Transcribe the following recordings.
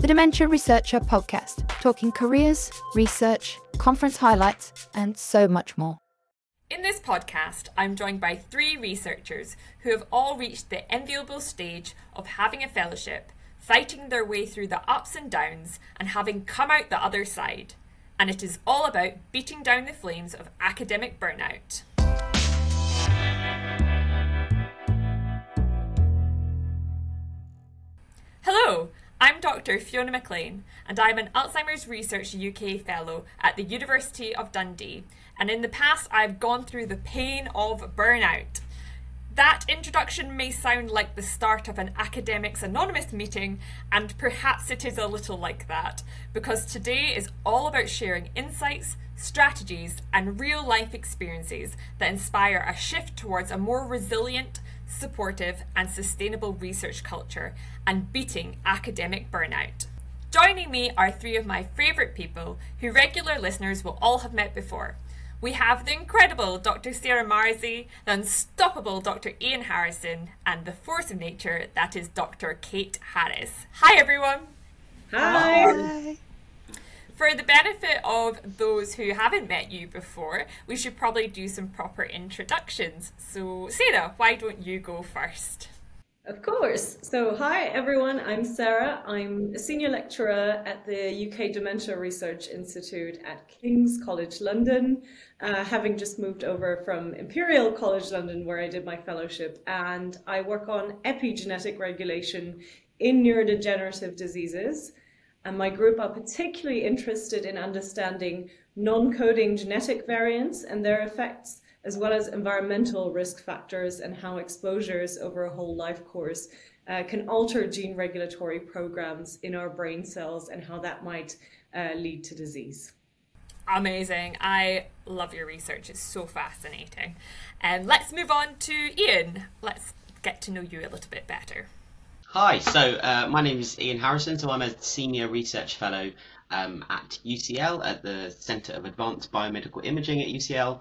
the Dementia Researcher podcast, talking careers, research, conference highlights, and so much more. In this podcast, I'm joined by 3 researchers who have all reached the enviable stage of having a fellowship, fighting their way through the ups and downs, and having come out the other side. And it is all about beating down the flames of academic burnout. Hello, I'm Dr. Fiona McLean, and I'm an Alzheimer's Research UK Fellow at the University of Dundee. And in the past, I've gone through the pain of burnout. That introduction may sound like the start of an Academics Anonymous meeting, and perhaps it is a little like that, because today is all about sharing insights, strategies, and real-life experiences that inspire a shift towards a more resilient, supportive, and sustainable research culture, and beating academic burnout. Joining me are 3 of my favourite people who regular listeners will all have met before. We have the incredible Dr. Sarah Marzi, the unstoppable Dr. Ian Harrison, and the force of nature that is Dr. Kate Harris. Hi everyone! Hi! For the benefit of those who haven't met you before, we should probably do some proper introductions. So Sarah, why don't you go first? Of course. So hi everyone, I'm Sarah. I'm a senior lecturer at the UK Dementia Research Institute at King's College London, having just moved over from Imperial College London where I did my fellowship, and I work on epigenetic regulation in neurodegenerative diseases. And my group are particularly interested in understanding non-coding genetic variants and their effects, as well as environmental risk factors and how exposures over a whole life course can alter gene regulatory programs in our brain cells and how that might lead to disease. Amazing. I love your research. It's so fascinating. Let's move on to Ian. Let's get to know you a little bit better. Hi, so my name is Ian Harrison, so I'm a Senior Research Fellow at UCL at the Centre of Advanced Biomedical Imaging at UCL.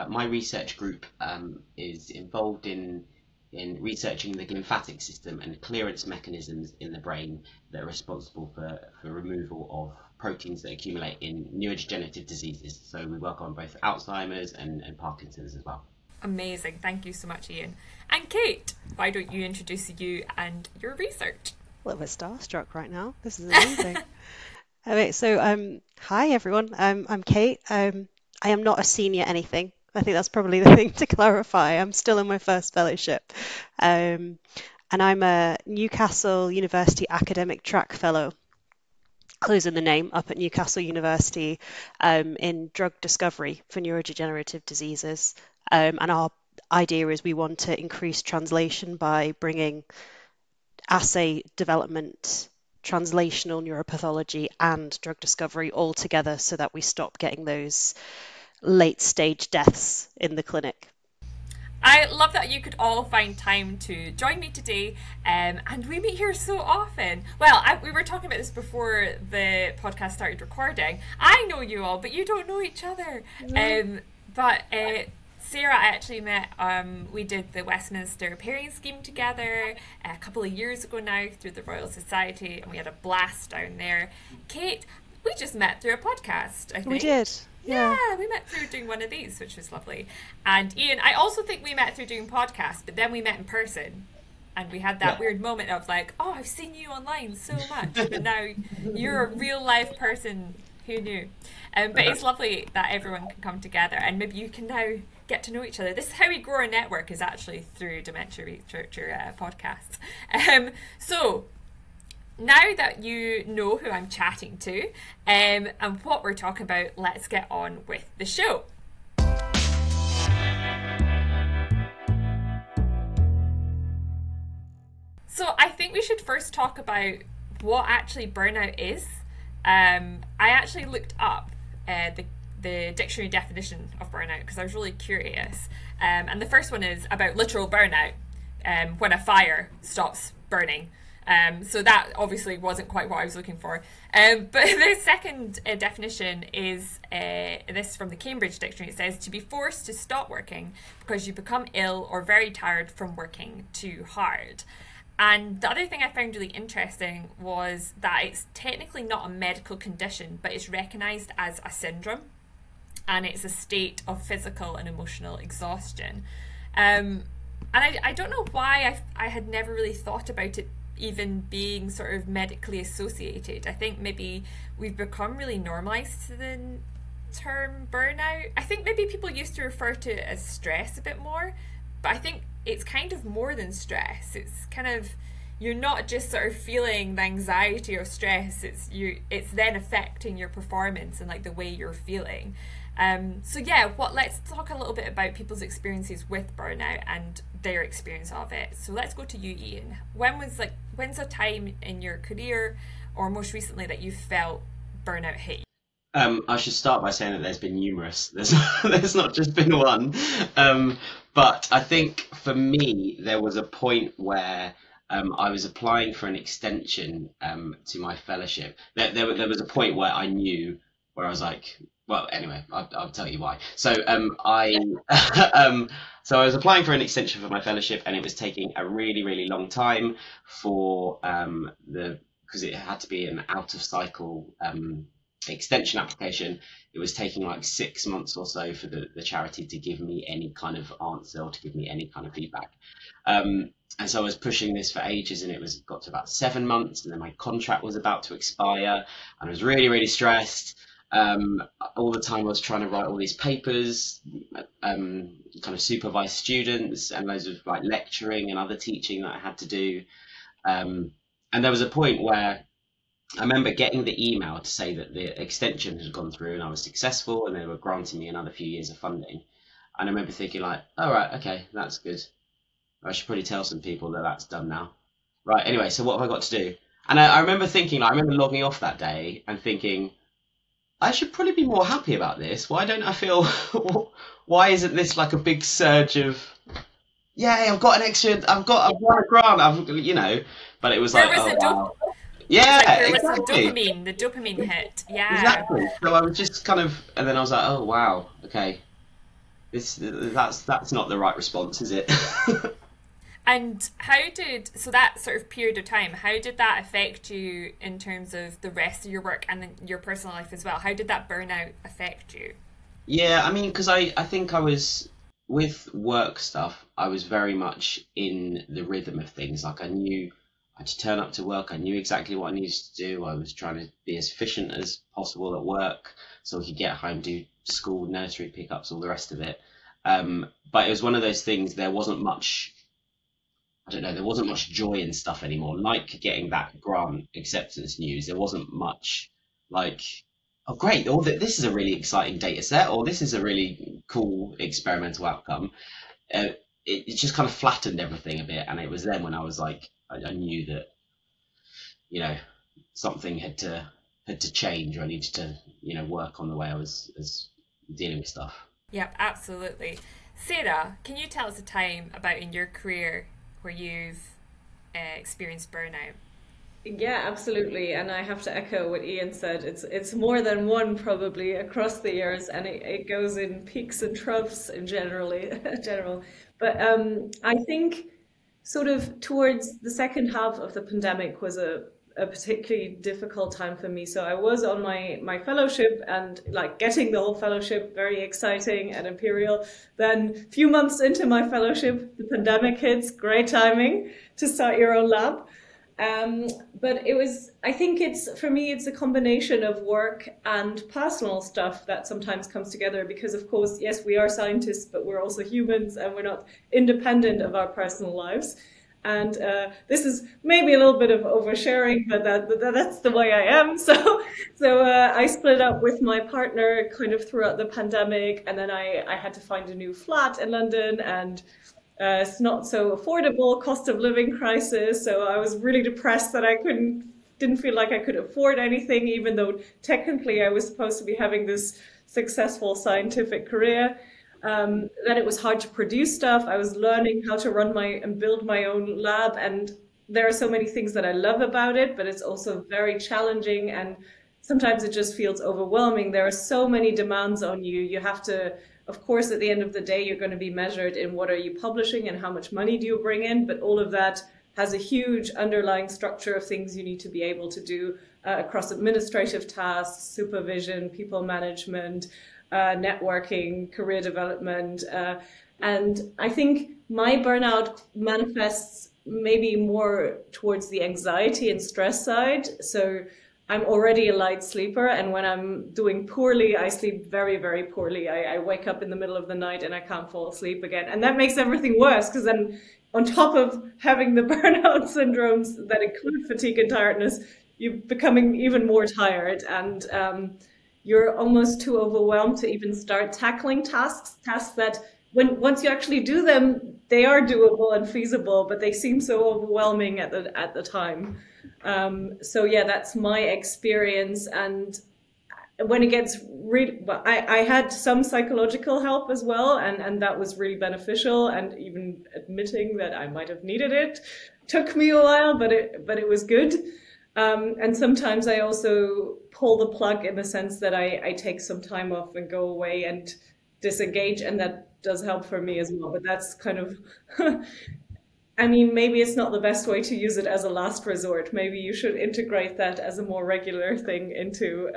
My research group is involved in researching the lymphatic system and clearance mechanisms in the brain that are responsible for removal of proteins that accumulate in neurodegenerative diseases. So we work on both Alzheimer's and Parkinson's as well. Amazing. Thank you so much, Ian. And Kate, why don't you introduce you and your research? A little bit starstruck right now. This is amazing. Okay, so hi everyone. I'm Kate. I am not a senior anything. I think that's probably the thing to clarify. I'm still in my first fellowship. And I'm a Newcastle University Academic Track Fellow, closing the name, up at Newcastle University in drug discovery for neurodegenerative diseases. And our idea is we want to increase translation by bringing assay development, translational neuropathology and drug discovery all together so that we stop getting those late stage deaths in the clinic. I love that you could all find time to join me today, and we meet here so often. Well, we were talking about this before the podcast started recording. I know you all, but you don't know each other. Sarah, I actually met, we did the Westminster Pairing Scheme together a couple of years ago now through the Royal Society, and we had a blast down there. Kate, we just met through a podcast, I think. We did. Yeah, we met through doing one of these, which was lovely. And Ian, I also think we met through doing podcasts, but then we met in person. And we had that weird moment of like, oh, I've seen you online so much, but now you're a real life person. Who knew? But it's lovely that everyone can come together, and maybe you can now get to know each other. This is how we grow our network, is actually through Dementia Researcher podcasts. So now that you know who I'm chatting to and what we're talking about, let's get on with the show. So I think we should first talk about what actually burnout is. I actually looked up the dictionary definition of burnout because I was really curious. And the first one is about literal burnout, when a fire stops burning. So that obviously wasn't quite what I was looking for. But the second definition is this from the Cambridge Dictionary. It says to be forced to stop working because you become ill or very tired from working too hard. And the other thing I found really interesting was that it's technically not a medical condition, but it's recognised as a syndrome, and it's a state of physical and emotional exhaustion. And I don't know why I had never really thought about it even being sort of medically associated. I think maybe we've become really normalised to the term burnout. I think maybe people used to refer to it as stress a bit more, but I think it's kind of more than stress. It's kind of, you're not just sort of feeling the anxiety or stress, it's then affecting your performance and like the way you're feeling. So yeah, let's talk a little bit about people's experiences with burnout and their experience of it. So let's go to you, Ian. When's a time in your career or most recently that you felt burnout hit you? I should start by saying that there's been numerous. There's not just been one. But I think for me, there was a point where I was applying for an extension to my fellowship. There was a point where I knew, where I was like, well, anyway, I'll tell you why. So so I was applying for an extension for my fellowship, and it was taking a really, really long time for because it had to be an out of cycle extension application. It was taking like 6 months or so for the charity to give me any kind of answer or to give me any kind of feedback. And so I was pushing this for ages, and it got to about 7 months, and then my contract was about to expire, and I was really, really stressed. All the time I was trying to write all these papers, kind of supervise students, and loads of like lecturing and other teaching that I had to do. And there was a point where I remember getting the email to say that the extension had gone through and I was successful and they were granting me another few years of funding. And I remember thinking like, all right, okay, that's good. I should probably tell some people that that's done now. Right, anyway, so what have I got to do? And I remember thinking, I remember logging off that day and thinking, I should probably be more happy about this. Why don't I feel, why isn't this like a big surge of, yay, I've won a grant, but it was like, wow. Yeah, exactly. The dopamine hit. Yeah. Exactly. So I was just kind of, and then I was like, oh wow, okay, that's not the right response, is it? And so that sort of period of time, how did that affect you in terms of the rest of your work and then your personal life as well? How did that burnout affect you? Yeah, I mean, because I think I was, with work stuff, I was very much in the rhythm of things. Like I knew I had to turn up to work. I knew exactly what I needed to do. I was trying to be as efficient as possible at work so I could get home, do school, nursery pickups, all the rest of it. But it was one of those things, there wasn't much joy in stuff anymore. Like getting that grant acceptance news, there wasn't much like, oh great, this is a really exciting data set, or this is a really cool experimental outcome. It just kind of flattened everything a bit, and it was then when I was like, I knew that, something had to change, or I needed to, work on the way I was dealing with stuff. Yep, absolutely. Sarah, can you tell us a time about in your career where you've experienced burnout? Yeah, absolutely. And I have to echo what Ian said. It's more than one probably across the years, and it goes in peaks and troughs in general. But I think sort of towards the second half of the pandemic was a particularly difficult time for me. So I was on my fellowship, and like getting the whole fellowship, very exciting at Imperial. Then a few months into my fellowship, the pandemic hits, great timing to start your own lab. But I think for me, it's a combination of work and personal stuff that sometimes comes together, because of course, yes, we are scientists, but we're also humans, and we're not independent of our personal lives. And this is maybe a little bit of oversharing, but that's the way I am. So I split up with my partner kind of throughout the pandemic, and then I had to find a new flat in London, and it's not so affordable, cost of living crisis. So I was really depressed that I didn't feel like I could afford anything, even though technically I was supposed to be having this successful scientific career. Then it was hard to produce stuff. I was learning how to run and build my own lab, and there are so many things that I love about it, but it's also very challenging, and sometimes it just feels overwhelming. There are so many demands on you. You have to, of course, at the end of the day, you're going to be measured in what are you publishing and how much money do you bring in, but all of that has a huge underlying structure of things you need to be able to do across administrative tasks, supervision, people management, networking, career development. And I think my burnout manifests maybe more towards the anxiety and stress side. So I'm already a light sleeper, and when I'm doing poorly, I sleep very, very poorly. I wake up in the middle of the night and I can't fall asleep again. And that makes everything worse, because then on top of having the burnout syndromes that include fatigue and tiredness, you're becoming even more tired, and you're almost too overwhelmed to even start tackling tasks that once you actually do them, they are doable and feasible, but they seem so overwhelming at the time. So yeah, that's my experience. And when it gets really, well, I had some psychological help as well, and that was really beneficial. And even admitting that I might have needed it took me a while, but it was good. And sometimes I also pull the plug in the sense that I take some time off and go away and disengage, and that does help for me as well. But that's kind of I mean, maybe it's not the best way to use it as a last resort. Maybe you should integrate that as a more regular thing into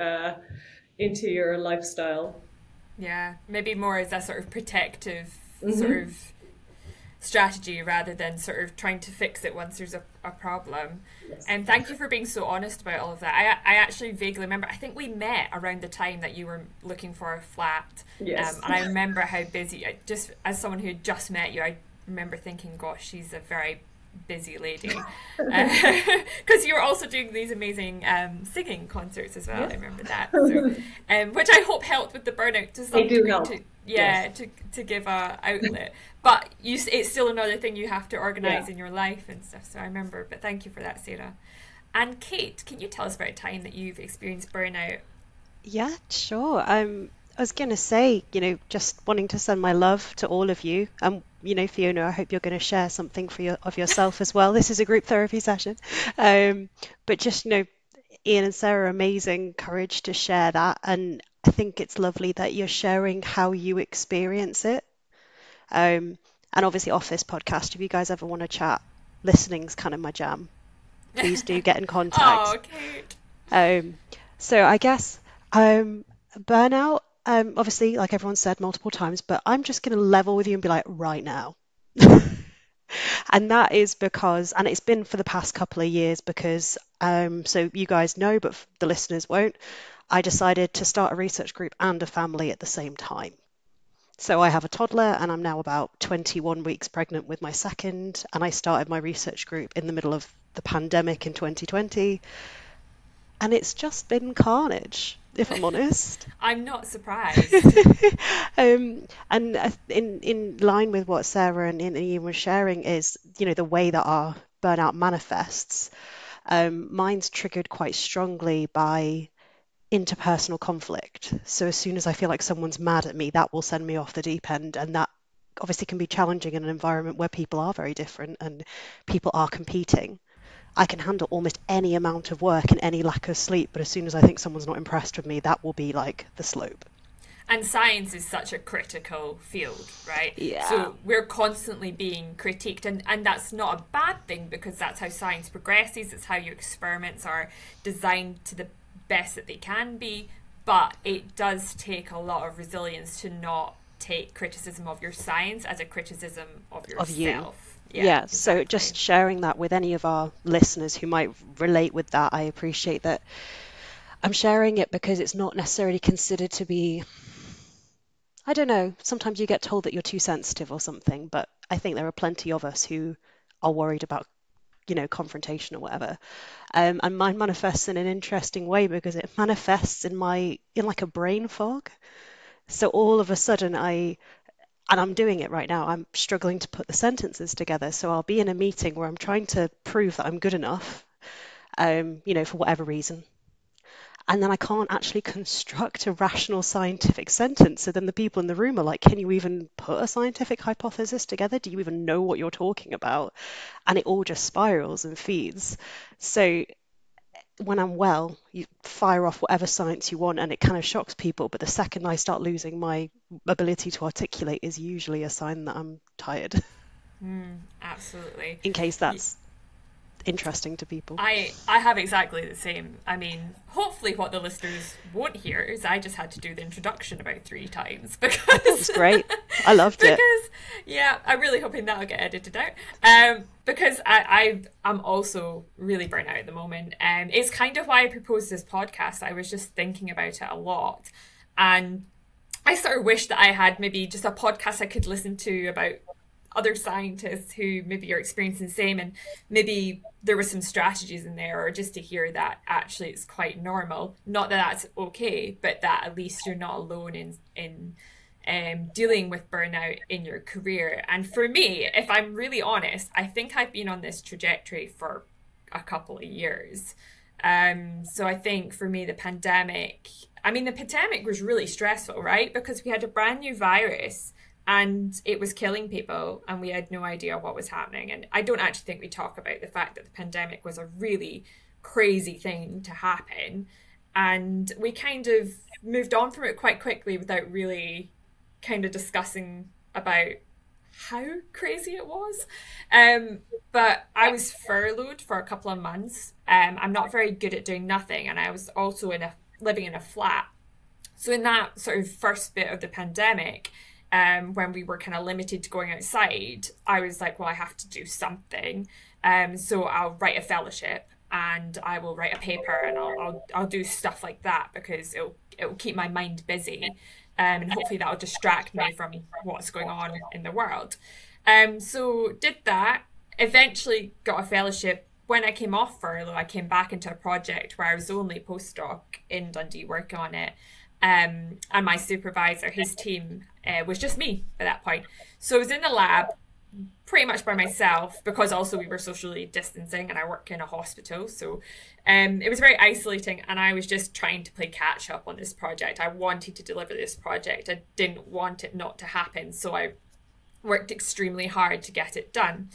your lifestyle. Yeah, maybe more as a sort of protective sort of strategy rather than sort of trying to fix it once there's a problem. Yes. And thank you for being so honest about all of that. I actually vaguely remember, I think we met around the time that you were looking for a flat. Yes. And I remember how busy, just as someone who had just met you, I remember thinking, gosh, she's a very busy lady. Because you were also doing these amazing singing concerts as well. Yes. I remember that. So, which I hope helped with the burnout to some degree. To give a outlet. But it's still another thing you have to organise in your life and stuff. So I remember, but thank you for that, Sarah. And Kate, can you tell us about a time that you've experienced burnout? Yeah, sure. I was going to say, just wanting to send my love to all of you. Fiona, I hope you're going to share something of yourself as well. This is a group therapy session. But just, Ian and Sarah, amazing courage to share that. And I think it's lovely that you're sharing how you experience it. And obviously off this podcast, if you guys ever want to chat, listening's kind of my jam. Please do get in contact. Oh, okay. So I guess burnout, obviously, like everyone said multiple times, but I'm just going to level with you and be like, right now. And that is because, and it's been for the past couple of years because, so you guys know, but the listeners won't, I decided to start a research group and a family at the same time. So I have a toddler and I'm now about 21 weeks pregnant with my second, and I started my research group in the middle of the pandemic in 2020, and it's just been carnage, if I'm honest. I'm not surprised. And in line with what Sarah and Ian were sharing is, the way that our burnout manifests. Mine's triggered quite strongly by interpersonal conflict. So as soon as I feel like someone's mad at me, that will send me off the deep end, and that obviously can be challenging in an environment where people are very different and people are competing. I can handle almost any amount of work and any lack of sleep, but as soon as I think someone's not impressed with me, that will be like the slope. And science is such a critical field, right? Yeah. So we're constantly being critiqued, and that's not a bad thing, because that's how science progresses. It's how your experiments are designed to the best that they can be, but it does take a lot of resilience to not take criticism of your science as a criticism of yourself. Of you. Yeah, so just sharing that with any of our listeners who might relate with that, I appreciate that. I'm sharing it because it's not necessarily considered to be, I don't know, sometimes you get told that you're too sensitive or something, but I think there are plenty of us who are worried about confrontation or whatever. And mine manifests in an interesting way because it manifests in like a brain fog. So all of a sudden and I'm doing it right now, I'm struggling to put the sentences together. So I'll be in a meeting where I'm trying to prove that I'm good enough, for whatever reason. And then I can't actually construct a rational scientific sentence. So then the people in the room are like, can you even put a scientific hypothesis together? Do you even know what you're talking about? And it all just spirals and feeds. So when I'm well, you fire off whatever science you want and it kind of shocks people. But the second I start losing my ability to articulate is usually a sign that I'm tired. Absolutely. In case that's interesting to people. I have exactly the same. I mean, hopefully what the listeners won't hear is I just had to do the introduction about 3 times because It was great. I loved it. Yeah, I'm really hoping that'll get edited out. Because I'm also really burnt out at the moment. It's kind of why I proposed this podcast. I was just thinking about it a lot. And I sort of wish that I had maybe just a podcast I could listen to about other scientists who maybe are experiencing the same, and maybe there were some strategies in there, or just to hear that actually it's quite normal. Not that that's okay, but that at least you're not alone in dealing with burnout in your career. And for me, if I'm really honest, I think I've been on this trajectory for a couple of years. So I think for me, the pandemic was really stressful, right? Because we had a brand new virus and it was killing people and we had no idea what was happening. And I don't actually think we talk about the fact that the pandemic was a really crazy thing to happen. And we kind of moved on from it quite quickly without really kind of discussing about how crazy it was. But I was furloughed for a couple of months. I'm not very good at doing nothing. And I was also living in a flat. So in that sort of first bit of the pandemic, when we were kind of limited to going outside, I was like, well, I have to do something. So I'll write a fellowship and I will write a paper and I'll do stuff like that because it'll keep my mind busy. And hopefully that'll distract me from what's going on in the world. So did that, eventually got a fellowship. When I came off furlough, I came back into a project where I was the only postdoc in Dundee working on it. And my supervisor, his team, was just me at that point. So I was in the lab pretty much by myself because also we were socially distancing and I work in a hospital. So it was very isolating and I was just trying to play catch up on this project. I wanted to deliver this project. I didn't want it not to happen. So I worked extremely hard to get it done.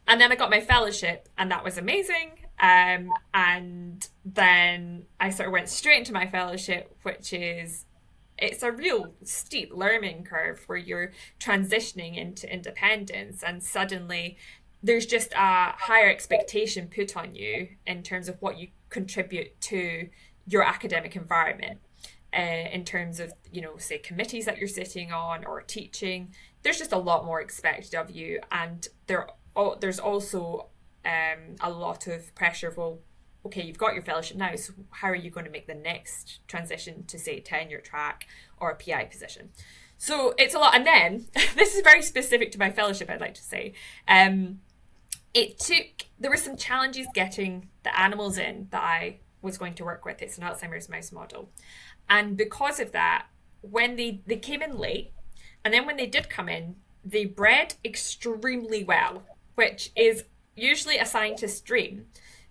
And then I got my fellowship and that was amazing. And then I sort of went straight into my fellowship, it's a real steep learning curve where you're transitioning into independence and suddenly there's just a higher expectation put on you in terms of what you contribute to your academic environment. In terms of, say committees that you're sitting on or teaching, there's just a lot more expected of you. And there's also a lot of pressure of, well, okay, you've got your fellowship now, so how are you going to make the next transition to, say, tenure track or a PI position? So it's a lot. And then, this is very specific to my fellowship, I'd like to say. There were some challenges getting the animals in that I was going to work with. It's an Alzheimer's mouse model. And because of that, when they came in late, and then when they did come in, they bred extremely well, which is usually a scientist's dream.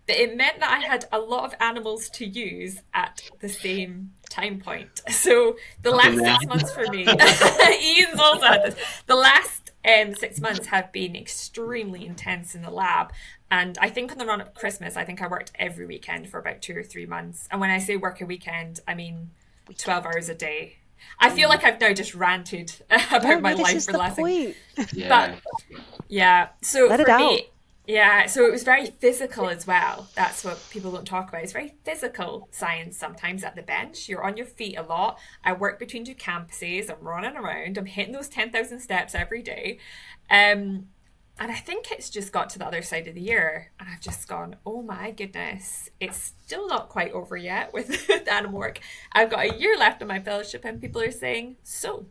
But it meant that I had a lot of animals to use at the same time point. So the last 6 months for me, Ian's also had this. The last 6 months have been extremely intense in the lab. And I think on the run up to Christmas, I think I worked every weekend for about 2 or 3 months. And when I say work a weekend, I mean 12 hours a day. I feel like I've now just ranted about my life for the last thing. But yeah, so Let for it out. me, yeah, so it was very physical as well. That's what people don't talk about. It's very physical science sometimes at the bench. You're on your feet a lot. I work between 2 campuses. I'm running around. I'm hitting those 10,000 steps every day. And I think it's just got to the other side of the year. And I've just gone, oh my goodness, it's still not quite over yet with animal work. I've got a year left on my fellowship and people are saying, so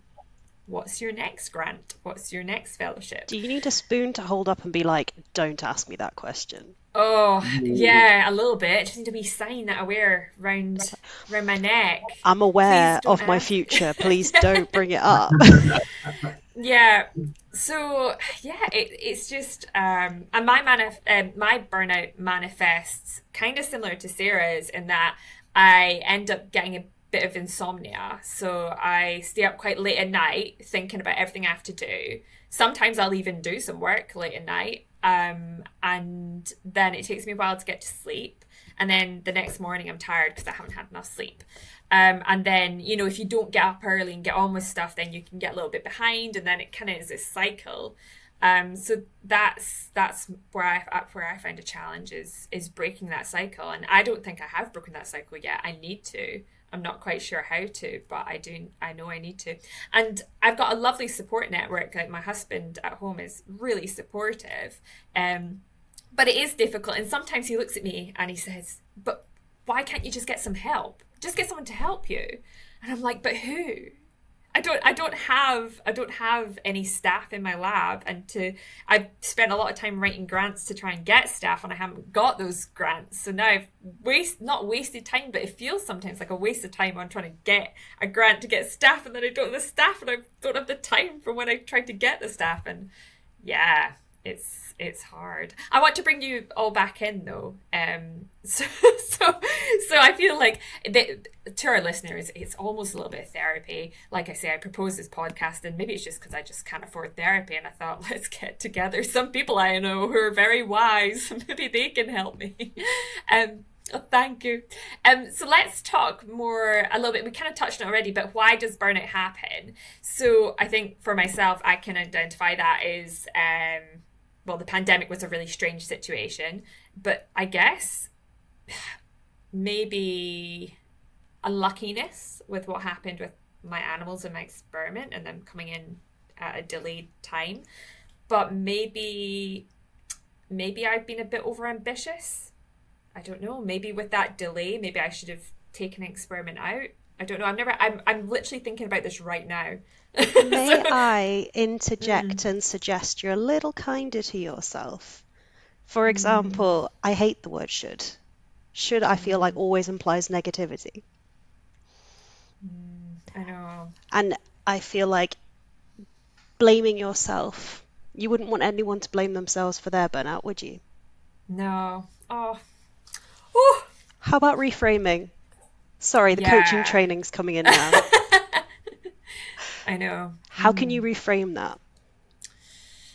what's your next grant? What's your next fellowship? Do you need a spoon to hold up and be like, don't ask me that question? Oh, yeah, a little bit. Just need a wee sign that I wear round my neck. I'm aware Please don't of my ask. future. Please don't bring it up. Yeah. So yeah, it's just and my burnout manifests kind of similar to Sarah's in that I end up getting a bit of insomnia. So I stay up quite late at night thinking about everything I have to do. Sometimes I'll even do some work late at night. And then it takes me a while to get to sleep. And then the next morning I'm tired because I haven't had enough sleep. And then, if you don't get up early and get on with stuff, then you can get a little bit behind and then it kind of is this cycle. So that's where I find a challenge is breaking that cycle. And I don't think I have broken that cycle yet. I need to. I'm not quite sure how to, but I know I need to. And I've got a lovely support network. Like my husband at home is really supportive. But it is difficult. And sometimes he looks at me and he says, but why can't you just get some help? Just get someone to help you. And I'm like, but who? I don't have any staff in my lab, and I've spent a lot of time writing grants to try and get staff, and I haven't got those grants. So now I've not wasted time, but it feels sometimes like a waste of time on trying to get a grant to get staff, and then I don't have the staff, and I don't have the time for when I try to get the staff. And yeah, it's hard. I want to bring you all back in though. So I feel like to our listeners, it's almost a little bit of therapy. Like I say, I proposed this podcast, and maybe it's just because I just can't afford therapy, and I thought, let's get together some people I know who are very wise. Maybe they can help me. Thank you. So let's talk more a little bit. We kind of touched on it already, but why does burnout happen? So I think for myself, I can identify that as well, the pandemic was a really strange situation, but I guess maybe unluckiness with what happened with my animals in my experiment and them coming in at a delayed time. But maybe I've been a bit overambitious. I don't know. Maybe with that delay, maybe I should have taken an experiment out. I don't know. I'm literally thinking about this right now. May I interject and suggest you're a little kinder to yourself? For example, I hate the word should. Should, I feel like, always implies negativity. I know. And I feel like blaming yourself, you wouldn't want anyone to blame themselves for their burnout, would you? No. Oh. How about reframing? Sorry, the coaching training's coming in now. I know. How can you reframe that?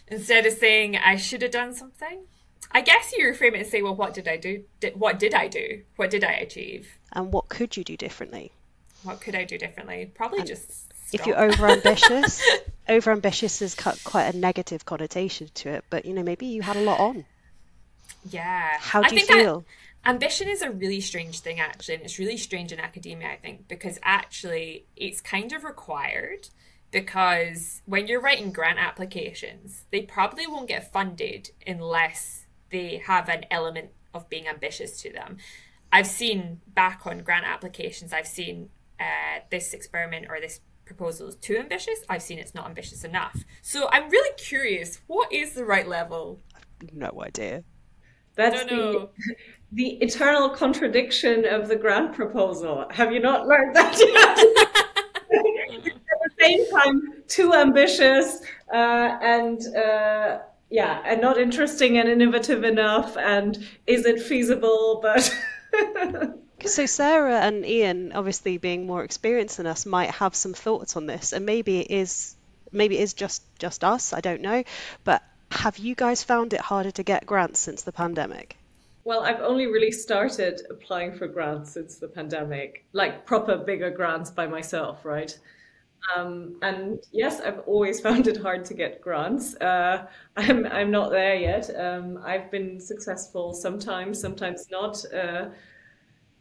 Instead of saying, I should have done something, I guess you reframe it and say, well, what did I do? What did I do? What did I achieve? And what could you do differently? What could I do differently? Probably just stop. If you're overambitious, overambitious has got quite a negative connotation to it, but maybe you had a lot on. Yeah. How do you feel? Ambition is a really strange thing, actually, and it's really strange in academia, I think, because actually it's kind of required, because when you're writing grant applications, they probably won't get funded unless they have an element of being ambitious to them. I've seen back on grant applications, I've seen this experiment or this proposal is too ambitious. I've seen it's not ambitious enough. So I'm really curious, what is the right level? No idea. That's the eternal contradiction of the grant proposal. Have you not learned that yet? At the same time, too ambitious and not interesting and innovative enough. And is it feasible? But so Sarah and Ian, obviously being more experienced than us, might have some thoughts on this, and maybe it is just us. I don't know, but have you guys found it harder to get grants since the pandemic? Well, I've only really started applying for grants since the pandemic, like proper bigger grants by myself, right? And yes, I've always found it hard to get grants. I'm not there yet. I've been successful sometimes not.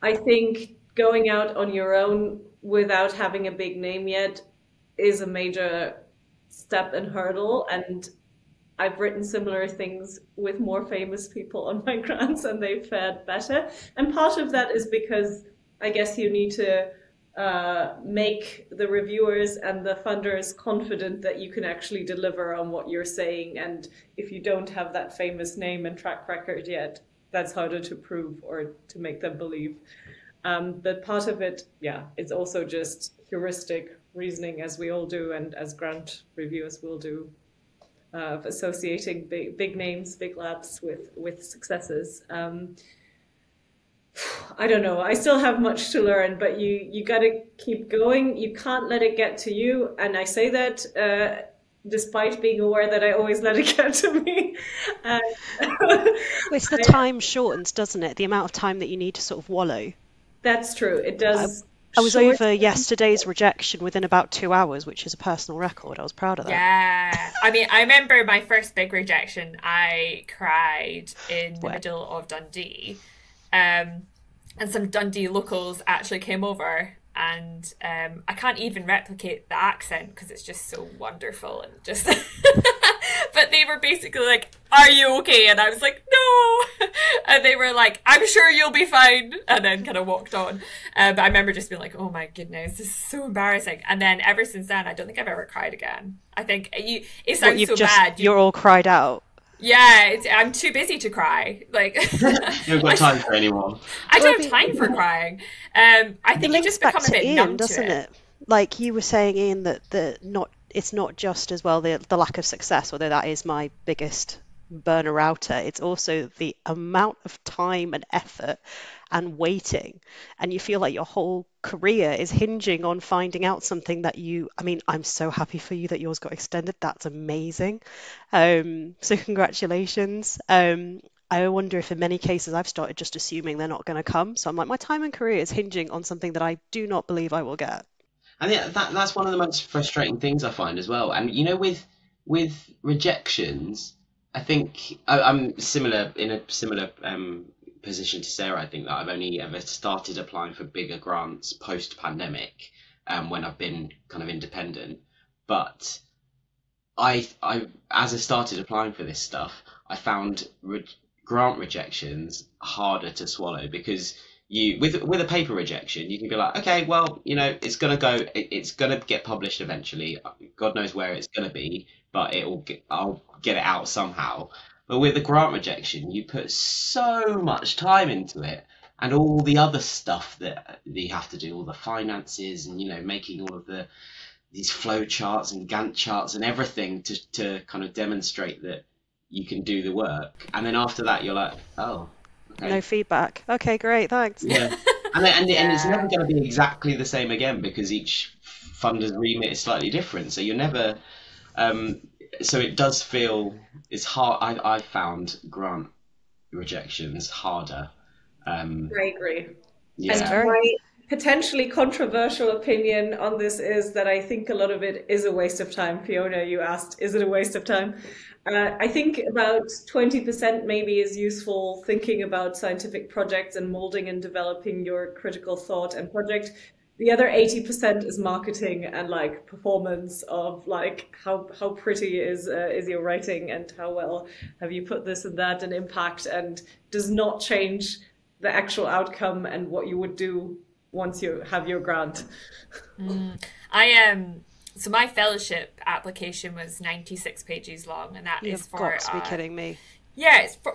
I think going out on your own without having a big name yet is a major step and hurdle, and I've written similar things with more famous people on my grants and they've fared better. And part of that is because I guess you need to make the reviewers and the funders confident that you can actually deliver on what you're saying. And if you don't have that famous name and track record yet, that's harder to prove or to make them believe. But part of it, it's also just heuristic reasoning, as we all do and as grant reviewers will do. Of associating big names, big labs with successes. I don't know. I still have much to learn, but you got to keep going. You can't let it get to you. And I say that despite being aware that I always let it get to me. It's the time shortens, doesn't it? The amount of time that you need to sort of wallow. That's true. It does. I was short. over yesterday's rejection within about 2 hours, which is a personal record. I was proud of that. Yeah. I mean, I remember my first big rejection. I cried in the middle of Dundee. And some Dundee locals actually came over, and I can't even replicate the accent because it's just so wonderful and just but they were basically like, "Are you okay?" And I was like, "No." And they were like, "I'm sure you'll be fine," and then kind of walked on. But I remember just being like, "Oh my goodness, this is so embarrassing." And then ever since then, I don't think I've ever cried again. I think it sounds so bad. You're all cried out. Yeah, I'm too busy to cry. Like, You haven't got time for anyone. I don't have time for crying. I think you just become a bit Ian, numb doesn't to it. Like you were saying, Ian, that it's not just as well the lack of success, although that is my biggest burner outer. It's also the amount of time and effort and waiting, and you feel like your whole career is hinging on finding out something that I mean, I'm so happy for you that yours got extended. That's amazing. So congratulations. I wonder if in many cases I've started just assuming they're not going to come. So I'm like, my time and career is hinging on something that I do not believe I will get. And yeah, that's one of the most frustrating things I find as well. And with rejections, I think I'm similar in a similar position to Sarah. I think that I've only ever started applying for bigger grants post-pandemic, when I've been kind of independent. But I as I started applying for this stuff, I found grant rejections harder to swallow, because with a paper rejection, you can be like, okay, well, it's gonna get published eventually. God knows where it's gonna be, but I'll get it out somehow. But with a grant rejection, you put so much time into it, and all the other stuff that you have to do, all the finances, and making all of these flow charts and Gantt charts and everything to kind of demonstrate that you can do the work. And then after that, you're like, oh, okay. No feedback. Okay, great, thanks. Yeah. And it's never going to be exactly the same again, because each funder's remit is slightly different. So you're never, so it does feel, it's hard. I found grant rejections harder. I agree. Yeah. And my potentially controversial opinion on this is that I think a lot of it is a waste of time. Fiona, you asked, is it a waste of time? I think about 20% maybe is useful thinking about scientific projects and molding and developing your critical thought and project. The other 80% is marketing and like performance of like how pretty is your writing and how well have you put this and that and impact, and does not change the actual outcome and what you would do once you have your grant. So my fellowship application was 96 pages long, and that is for. You've got to be kidding me. Yeah, it's for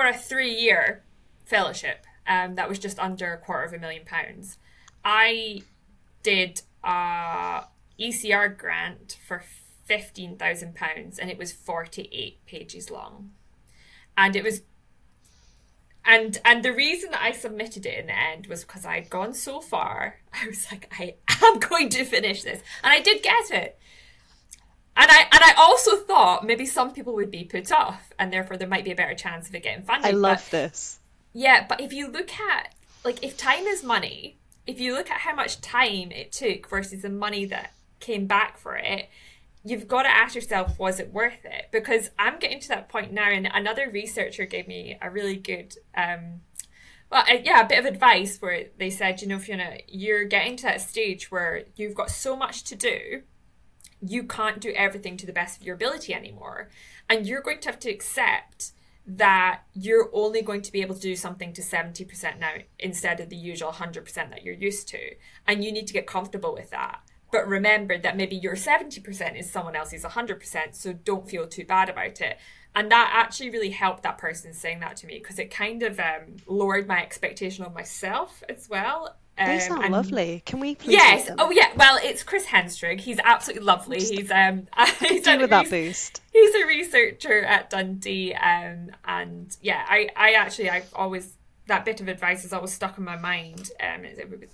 a 3-year fellowship. That was just under £250,000. I did a ECR grant for £15,000, and it was 48 pages long, and it was. And the reason that I submitted it in the end was because I'd gone so far. I was like, I am going to finish this. And I did get it. And I also thought maybe some people would be put off, and therefore there might be a better chance of it getting funded. I love this. Yeah, but if you look at, like, if time is money, if you look at how much time it took versus the money that came back for it, you've got to ask yourself, was it worth it? Because I'm getting to that point now, and another researcher gave me a really good, a bit of advice where they said, Fiona, you're getting to that stage where you've got so much to do, you can't do everything to the best of your ability anymore. And you're going to have to accept that you're only going to be able to do something to 70% now instead of the usual 100% that you're used to. And you need to get comfortable with that. But remember that maybe your 70% is someone else's 100%, so don't feel too bad about it. And that actually really helped, that person saying that to me, because it kind of lowered my expectation of myself as well. They sound lovely. Can we please? Yes. Oh yeah. Well, it's Chris Henstrig. He's absolutely lovely. He's do with that boost. He's a researcher at Dundee, and yeah, I've always, that bit of advice has always stuck in my mind.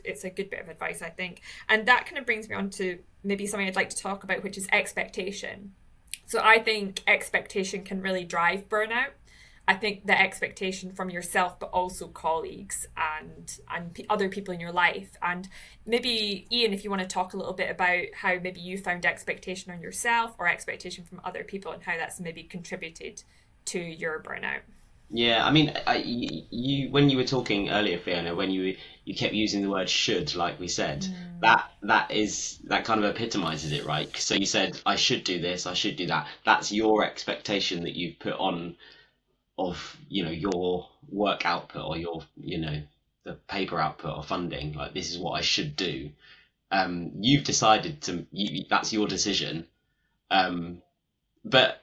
It's a good bit of advice, I think. And that kind of brings me on to maybe something I'd like to talk about, which is expectation. So I think expectation can really drive burnout. I think the expectation from yourself, but also colleagues and other people in your life. And maybe, Ian, if you want to talk a little bit about how maybe you found expectation on yourself or expectation from other people and how that's maybe contributed to your burnout. Yeah, I mean, you when you were talking earlier, Fiona, when you kept using the word should, like we said, that kind of epitomizes it, right? So you said, I should do this, I should do that. That's your expectation that you've put on of, your work output or your, the paper output or funding. Like, this is what I should do. You've decided that's your decision. But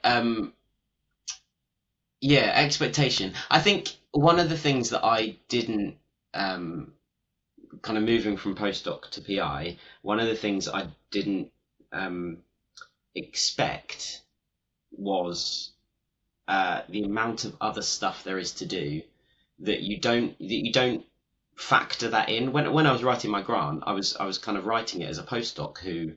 yeah, expectation. I think one of the things that I didn't, kind of moving from postdoc to PI, one of the things I didn't expect was the amount of other stuff there is to do that you don't factor that in. When I was writing my grant, I was kind of writing it as a postdoc who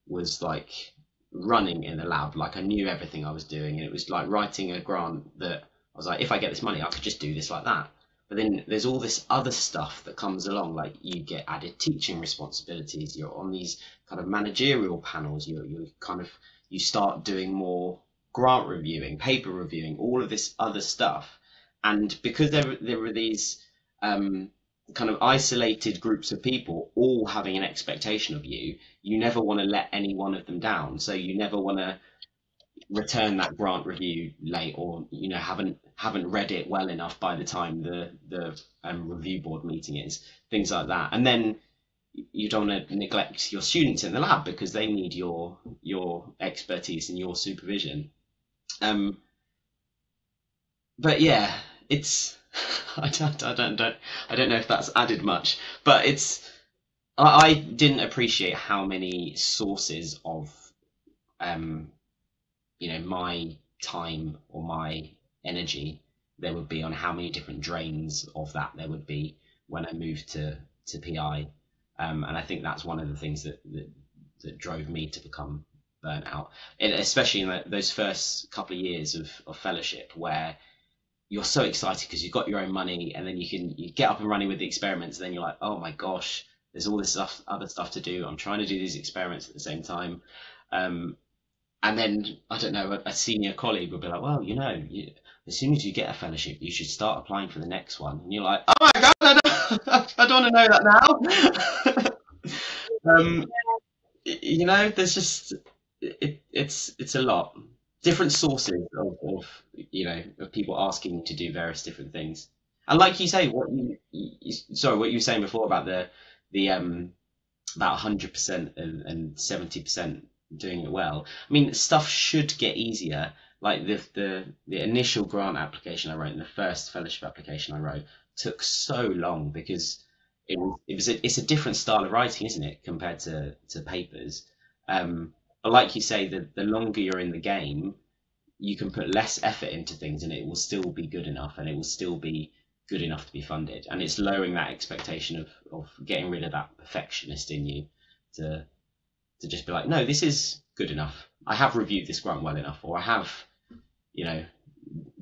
was like running in the lab, like I knew everything I was doing, and it was like writing a grant that I was like, if I get this money, I could just do this like that. But then there's all this other stuff that comes along, like you get added teaching responsibilities, you're on these kind of managerial panels, you start doing more grant reviewing, paper reviewing, all of this other stuff. And because there were these kind of isolated groups of people all having an expectation of you, you never want to let any one of them down. So you never want to return that grant review late, or haven't read it well enough by the time the review board meeting is, things like that. And then you don't want to neglect your students in the lab because they need your expertise and your supervision. But yeah, it's I don't know if that's added much, but I didn't appreciate how many sources of my time or my energy there would be, on how many different drains of that there would be when I moved to PI. And I think that's one of the things that drove me to become burnt out, and especially in those first couple of years of fellowship, where you're so excited because you've got your own money, and then you get up and running with the experiments, and then you're like, oh my gosh, there's all this other stuff to do. I'm trying to do these experiments at the same time. And then, I don't know, a senior colleague would be like, well, as soon as you get a fellowship, you should start applying for the next one. And you're like, oh my God, I don't want to know that now. There's just, it's a lot. Different sources of people asking to do various different things. And like you say, what you were saying before about the about 100% and 70% doing it well. I mean, stuff should get easier. Like the initial grant application I wrote and the first fellowship application I wrote took so long because it's a different style of writing, isn't it, compared to papers. But like you say, the longer you're in the game, you can put less effort into things and it will still be good enough, and it will still be good enough to be funded. And it's lowering that expectation of getting rid of that perfectionist in you to just be like, no, this is good enough. I have reviewed this grant well enough, or I have,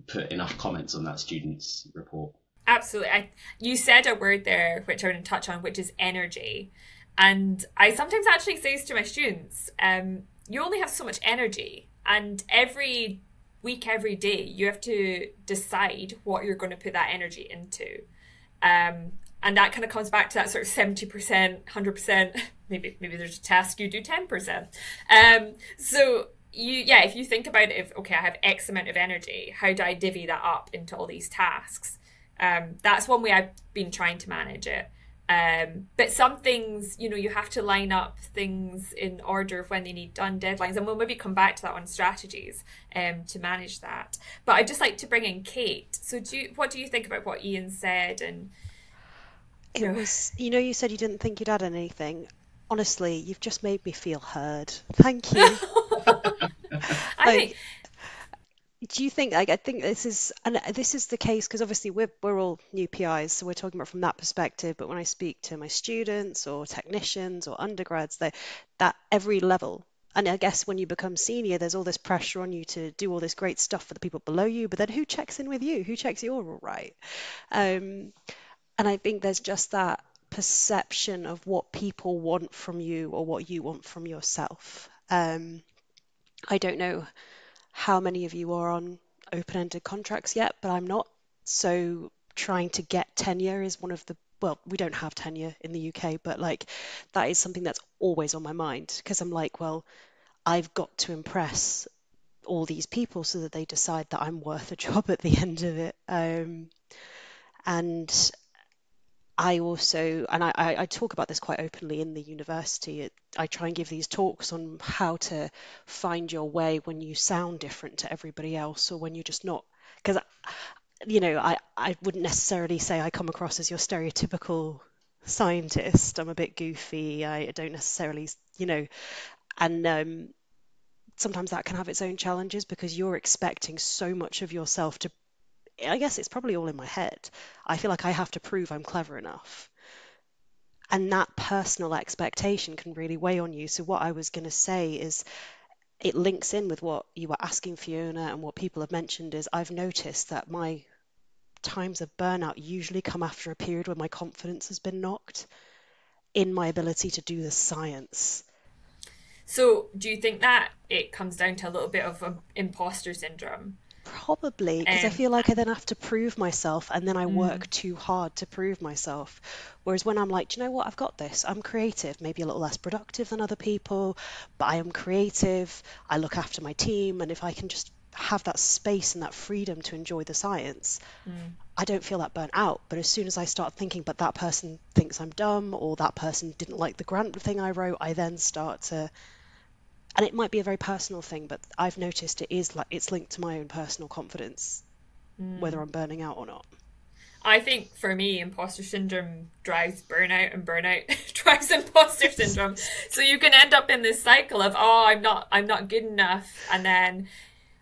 put enough comments on that student's report. Absolutely. You said a word there, which I want to touch on, which is energy. And I sometimes actually say to my students, you only have so much energy, and every week, every day, you have to decide what you're going to put that energy into. And that kind of comes back to that sort of 70%, 100%, maybe there's a task you do 10%. So if you think about it, I have X amount of energy, how do I divvy that up into all these tasks? That's one way I've been trying to manage it. But some things, you have to line up things in order of when they need done, deadlines, and we'll maybe come back to that on strategies to manage that. But I'd just like to bring in Kate. So what do you think about what Ian said? And it was, you said you didn't think you'd add anything. Honestly, you've just made me feel heard. Thank you. Do you think, I think this is the case because obviously we're all new PIs, so we're talking about from that perspective. But when I speak to my students or technicians or undergrads, that every level, And I guess when you become senior, there's all this pressure on you to do all this great stuff for the people below you, but then who checks in with you? Who checks you're all right? Um, and I think there's just that perception of what people want from you or what you want from yourself. I don't know how many of you are on open-ended contracts yet, but I'm not. So trying to get tenure is one of the, well, we don't have tenure in the UK, but like that is something that's always on my mind because I'm like, well, I've got to impress all these people so that they decide that I'm worth a job at the end of it. And I also, and I talk about this quite openly in the university. I try and give these talks on how to find your way when you sound different to everybody else, or when you're just not. Because, I wouldn't necessarily say I come across as your stereotypical scientist. I'm a bit goofy. I don't necessarily, and sometimes that can have its own challenges because you're expecting so much of yourself to. I guess it's probably all in my head. I feel like I have to prove I'm clever enough. And that personal expectation can really weigh on you. So what I was going to say is it links in with what you were asking, Fiona, and what people have mentioned is I've noticed that my times of burnout usually come after a period where my confidence has been knocked in my ability to do the science. So do you think that it comes down to a little bit of imposter syndrome? Probably, because I feel like I then have to prove myself and then I work too hard to prove myself. Whereas when I'm like, do you know what, I've got this. I'm creative, maybe a little less productive than other people, but I am creative. I look after my team. And if I can just have that space and that freedom to enjoy the science, I don't feel that burnt out. But as soon as I start thinking, but that person thinks I'm dumb or that person didn't like the grant thing I wrote, I then start to. And it might be a very personal thing, but I've noticed it is like it's linked to my own personal confidence, whether I'm burning out or not. I think for me, imposter syndrome drives burnout, and burnout drives imposter syndrome. So you can end up in this cycle of, oh, I'm not good enough, and then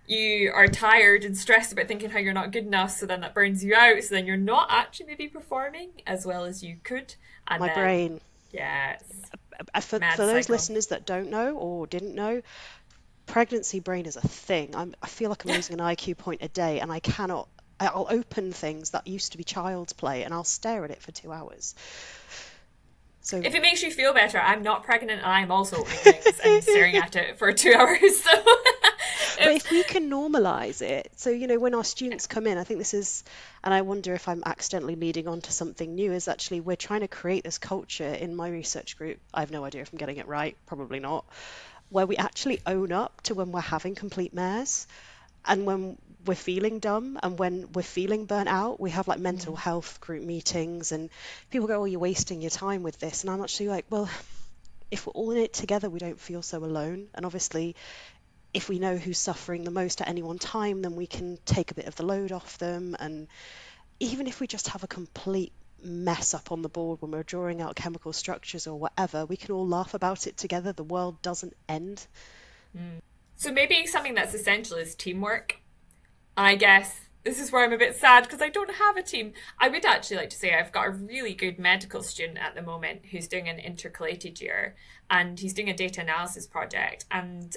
you are tired and stressed about thinking how you're not good enough. So then that burns you out. So then you're not actually maybe performing as well as you could. And my brain. Yes. For those listeners that don't know or didn't know, pregnancy brain is a thing. I feel like I'm losing an IQ point a day, and I'll open things that used to be child's play and I'll stare at it for 2 hours. So if it makes you feel better, I'm not pregnant and I'm also opening things and staring at it for 2 hours. So but if we can normalize it, so when our students come in, I think this is, and I wonder if I'm accidentally leading on to something new, is actually we're trying to create this culture in my research group. I have no idea if I'm getting it right, probably not, where we actually own up to when we're having complete mares and when we're feeling dumb and when we're feeling burnt out. We have like mental health group meetings and people go, oh, you're wasting your time with this. And I'm actually like, well, if we're all in it together, we don't feel so alone. And obviously, if we know who's suffering the most at any one time, then we can take a bit of the load off them. And even if we just have a complete mess up on the board when we're drawing out chemical structures or whatever, we can all laugh about it together. The world doesn't end. So maybe something that's essential is teamwork. I guess this is where I'm a bit sad because I don't have a team. I would actually like to say I've got a really good medical student at the moment who's doing an intercalated year, and he's doing a data analysis project, and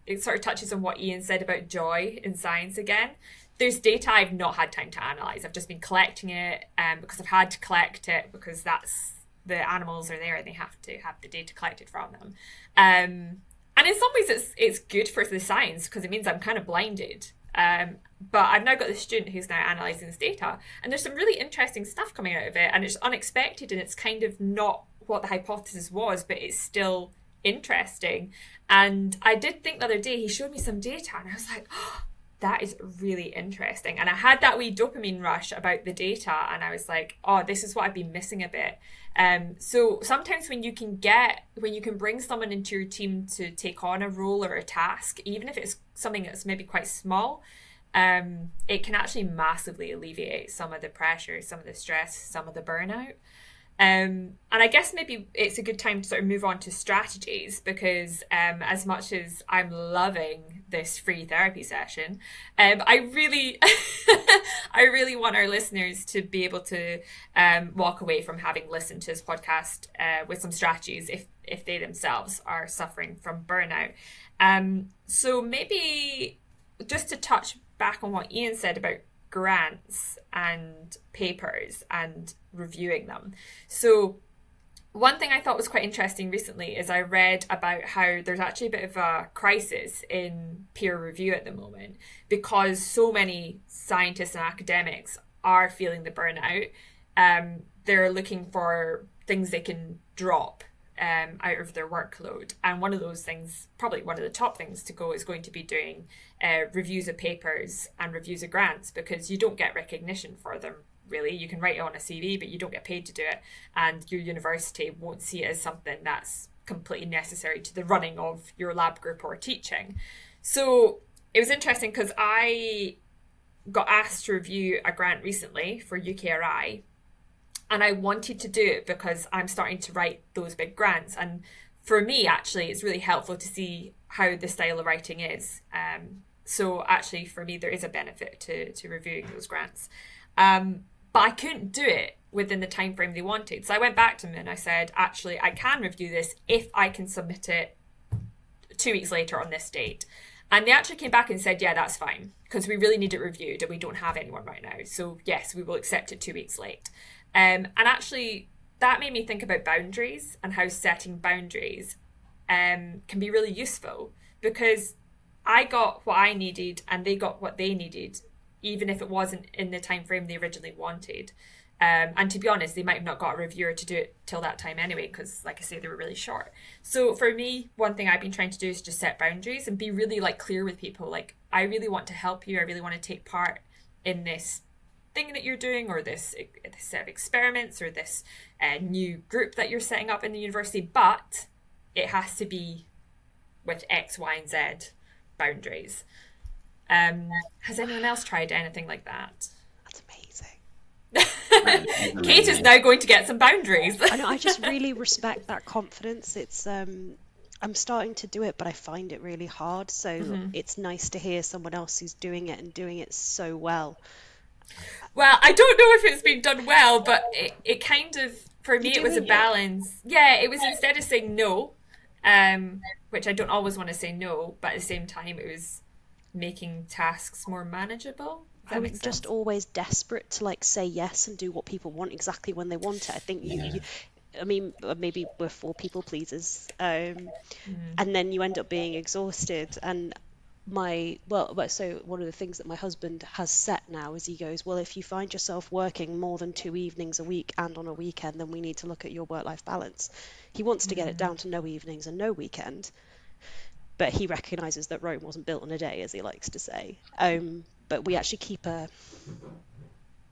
it sort of touches on what Ian said about joy in science again. There's data I've not had time to analyse. I've just been collecting it because I've had to collect it because that's the animals are there and they have to have the data collected from them. And in some ways it's good for the science because it means I'm kind of blinded. But I've now got this student who's now analysing this data, and there's some really interesting stuff coming out of it, and it's unexpected and it's kind of not what the hypothesis was, but it's still interesting. And I did think the other day he showed me some data and I was like, oh, that is really interesting. And I had that wee dopamine rush about the data and I was like, oh, this is what I've been missing a bit. So sometimes when you can bring someone into your team to take on a role or a task, even if it's something that's maybe quite small, it can actually massively alleviate some of the pressure, some of the stress, some of the burnout. And I guess maybe it's a good time to sort of move on to strategies, because as much as I'm loving this free therapy session, I really, I really want our listeners to be able to walk away from having listened to this podcast with some strategies if they themselves are suffering from burnout. So maybe just to touch back on what Ian said about grants and papers and reviewing them. So one thing I thought was quite interesting recently is I read about how there's actually a bit of a crisis in peer review at the moment, because so many scientists and academics are feeling the burnout. They're looking for things they can drop out of their workload. And one of those things, probably one of the top things to go, is going to be doing reviews of papers and reviews of grants, because you don't get recognition for them, really. You can write it on a CV, but you don't get paid to do it. And your university won't see it as something that's completely necessary to the running of your lab group or teaching. So it was interesting because I got asked to review a grant recently for UKRI. And I wanted to do it because I'm starting to write those big grants. And for me, actually, it's really helpful to see how the style of writing is. So actually, for me, there is a benefit to reviewing those grants. But I couldn't do it within the time frame they wanted. So I went back to them and I said, actually, I can review this if I can submit it 2 weeks later on this date. And they actually came back and said, yeah, that's fine, because we really need it reviewed and we don't have anyone right now. So yes, we will accept it 2 weeks late. And actually, that made me think about boundaries and how setting boundaries can be really useful, because I got what I needed and they got what they needed, even if it wasn't in the time frame they originally wanted. And to be honest, they might have not got a reviewer to do it till that time anyway, because like I say, they were really short. So for me, one thing I've been trying to do is just set boundaries and be really clear with people. Like, I really want to help you. I really want to take part in this thing that you're doing, or this set of experiments, or this new group that you're setting up in the university, but it has to be with X, Y, and Z boundaries. Has anyone else tried anything like that? That's amazing. Kate is now going to get some boundaries. I know, I just really respect that confidence. It's I'm starting to do it, but I find it really hard. So it's nice to hear someone else who's doing it and doing it so well. Well, I don't know if it's been done well, but it kind of, for me, it was a balance. Yeah, it was, instead of saying no, which I don't always want to say no, but at the same time, it was making tasks more manageable. I was just always desperate to say yes and do what people want exactly when they want it. I think I mean, maybe we're 4 people pleasers, and then you end up being exhausted. And so one of the things that my husband has set now is he goes, well, if you find yourself working more than 2 evenings a week and on a weekend, then we need to look at your work-life balance. He wants to get it down to no evenings and no weekend, but he recognises that Rome wasn't built in a day, as he likes to say. But we actually keep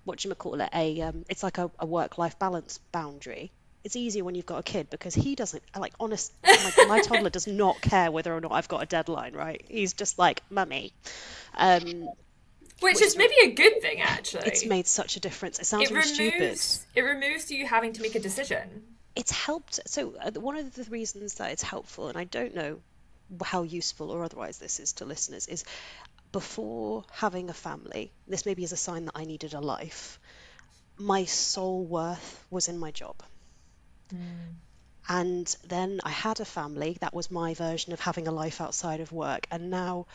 it's like a work-life balance boundary. It's easier when you've got a kid, because he doesn't, my toddler does not care whether or not I've got a deadline, right? He's just like, mummy. Which is maybe a good thing, actually. It's made such a difference. It sounds really stupid. It removes you having to make a decision. It's helped. So one of the reasons that it's helpful, and I don't know how useful or otherwise this is to listeners, is before having a family, this maybe is a sign that I needed a life, my sole worth was in my job. And then I had a family. That was my version of having a life outside of work. And now,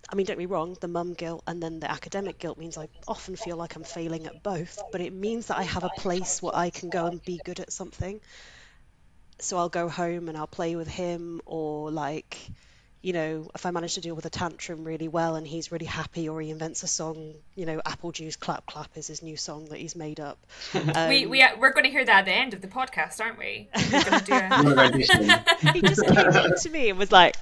I mean, don't be wrong, the mum guilt and then the academic guilt means I often feel like I'm failing at both, but it means that I have a place where I can go and be good at something. So I'll go home and I'll play with him, or if I manage to deal with a tantrum really well and he's really happy, or he invents a song, Apple Juice Clap Clap is his new song that he's made up. We're going to hear that at the end of the podcast, aren't we? We're going to do He just came up to me and was like,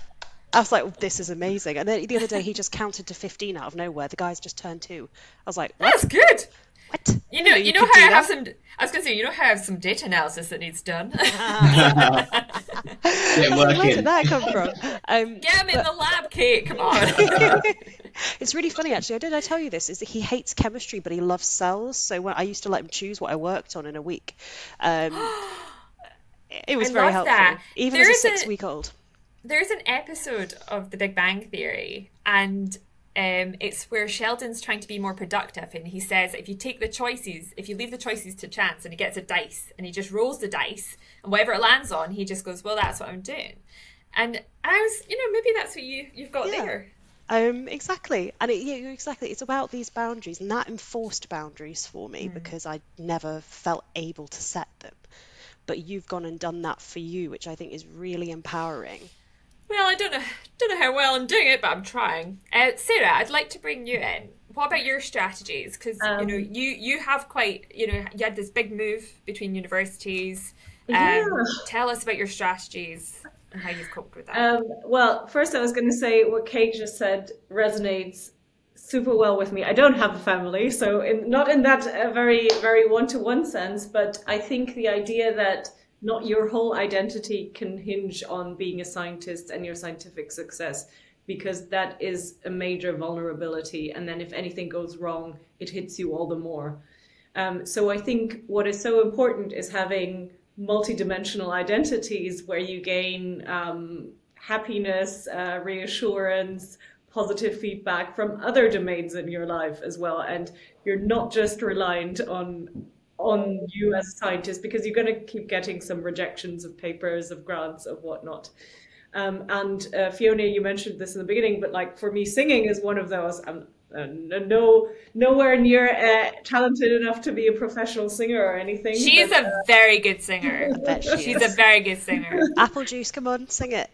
I was like, oh, this is amazing. And then the other day he just counted to 15 out of nowhere. The guy's just turned 2. I was like, what? That's good. What? You know how I have some. I was going to say, how I have some data analysis that needs done. Where did that come from? Get him in the lab, Kate. Come on. It's really funny, actually. Did I tell you this? Is that he hates chemistry, but he loves cells. So when I used to let him choose what I worked on in a week, it was I very love helpful, that. even as a 6-week-old. There's an episode of The Big Bang Theory, and it's where Sheldon's trying to be more productive, and he says if you leave the choices to chance, and he gets a dice, and he just rolls the dice, and whatever it lands on, he just goes, well, that's what I'm doing. And I was, maybe that's what you've got there. Exactly. And exactly. It's about these boundaries, and that enforced boundaries for me because I never felt able to set them. But you've gone and done that for you, which I think is really empowering. Well, I don't know how well I'm doing it, but I'm trying. Sarah, I'd like to bring you in. What about your strategies? Because you have quite, you had this big move between universities. Tell us about your strategies and how you've coped with that. Well, first I was going to say what Kate just said resonates super well with me. I don't have a family, so not in that very, very one-to-one sense, but I think the idea that not your whole identity can hinge on being a scientist and your scientific success, because that is a major vulnerability. And then if anything goes wrong, it hits you all the more. So I think what is so important is having multidimensional identities where you gain happiness, reassurance, positive feedback from other domains in your life as well. And you're not just reliant on you as a scientist, because you're going to keep getting some rejections of papers, of grants, of whatnot. And Fiona, you mentioned this in the beginning, but like for me, singing is one of those. I'm nowhere near talented enough to be a professional singer or anything. She's a very good singer. I bet she's a very good singer. Apple juice, come on, sing it.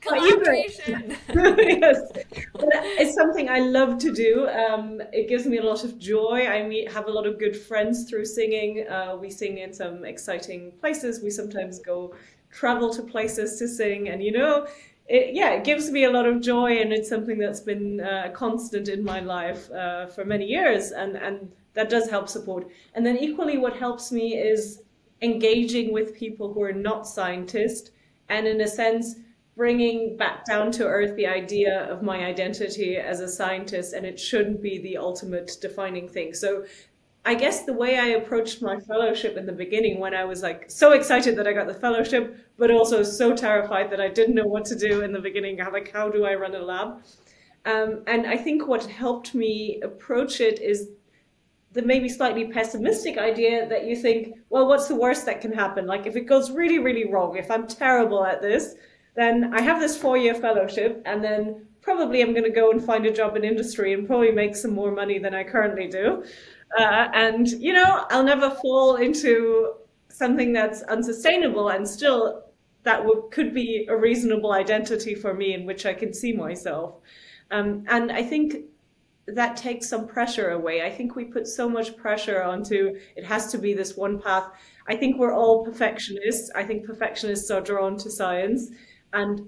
Collaboration. Yes, it's something I love to do. It gives me a lot of joy. I have a lot of good friends through singing. We sing in some exciting places. We sometimes travel to places to sing, and it gives me a lot of joy, and it's something that's been a constant in my life for many years, and that does help support. And then equally what helps me is engaging with people who are not scientists, and in a sense bringing back down to earth the idea of my identity as a scientist, and it shouldn't be the ultimate defining thing. So I guess the way I approached my fellowship in the beginning, when I was like so excited that I got the fellowship, but also so terrified that I didn't know what to do in the beginning, like how do I run a lab? And I think what helped me approach it is the maybe slightly pessimistic idea that you think, well, what's the worst that can happen? Like if it goes really, really wrong, if I'm terrible at this, then I have this 4-year fellowship, and then probably I'm going to go and find a job in industry and probably make some more money than I currently do. And I'll never fall into something that's unsustainable, and still that could be a reasonable identity for me in which I can see myself. And I think that takes some pressure away. I think we put so much pressure onto it has to be this one path. I think we're all perfectionists. I think perfectionists are drawn to science, and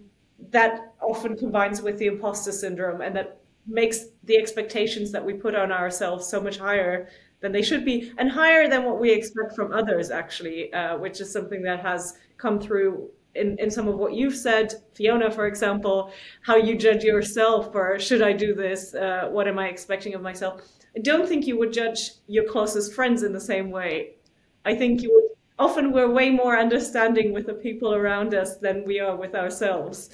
that often combines with the imposter syndrome, and that makes the expectations that we put on ourselves so much higher than they should be, and higher than what we expect from others, actually, which is something that has come through in some of what you've said, Fiona, for example, how you judge yourself, or should I do this? What am I expecting of myself? I don't think you would judge your closest friends in the same way. I think you would. Often we're way more understanding with the people around us than we are with ourselves.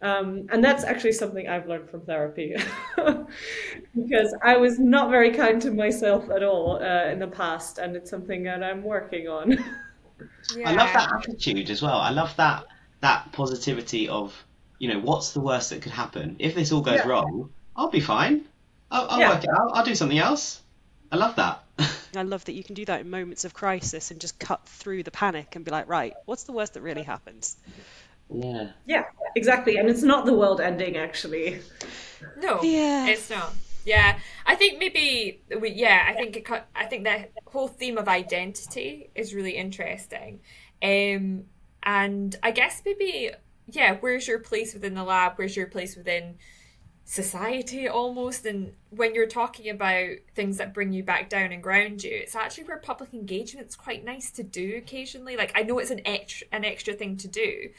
And that's actually something I've learned from therapy, because I was not very kind to myself at all in the past, and it's something that I'm working on. Yeah. I love that attitude as well. I love that positivity of, what's the worst that could happen? If this all goes wrong, I'll be fine. I'll work it out. I'll do something else. I love that. I love that you can do that in moments of crisis and just cut through the panic and be like, right, what's the worst that really happens? Yeah, exactly. And it's not the world ending, actually. No, it's not. Yeah, I think maybe I think that whole theme of identity is really interesting, and I guess maybe where's your place within the lab? Where's your place within society almost? And when you're talking about things that bring you back down and ground you, it's actually where public engagement's quite nice to do occasionally. Like I know it's an extra thing to do,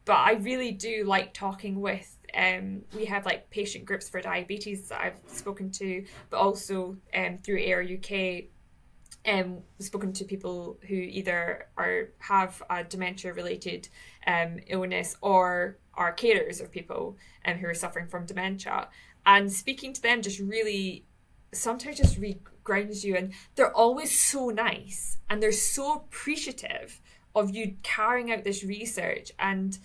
but I really do like talking with we have like patient groups for diabetes that I've spoken to, but also through AIR UK, spoken to people who either have a dementia-related illness or are carers of people who are suffering from dementia. And speaking to them just really sometimes just grounds you. And they're always so nice and they're so appreciative of you carrying out this research. And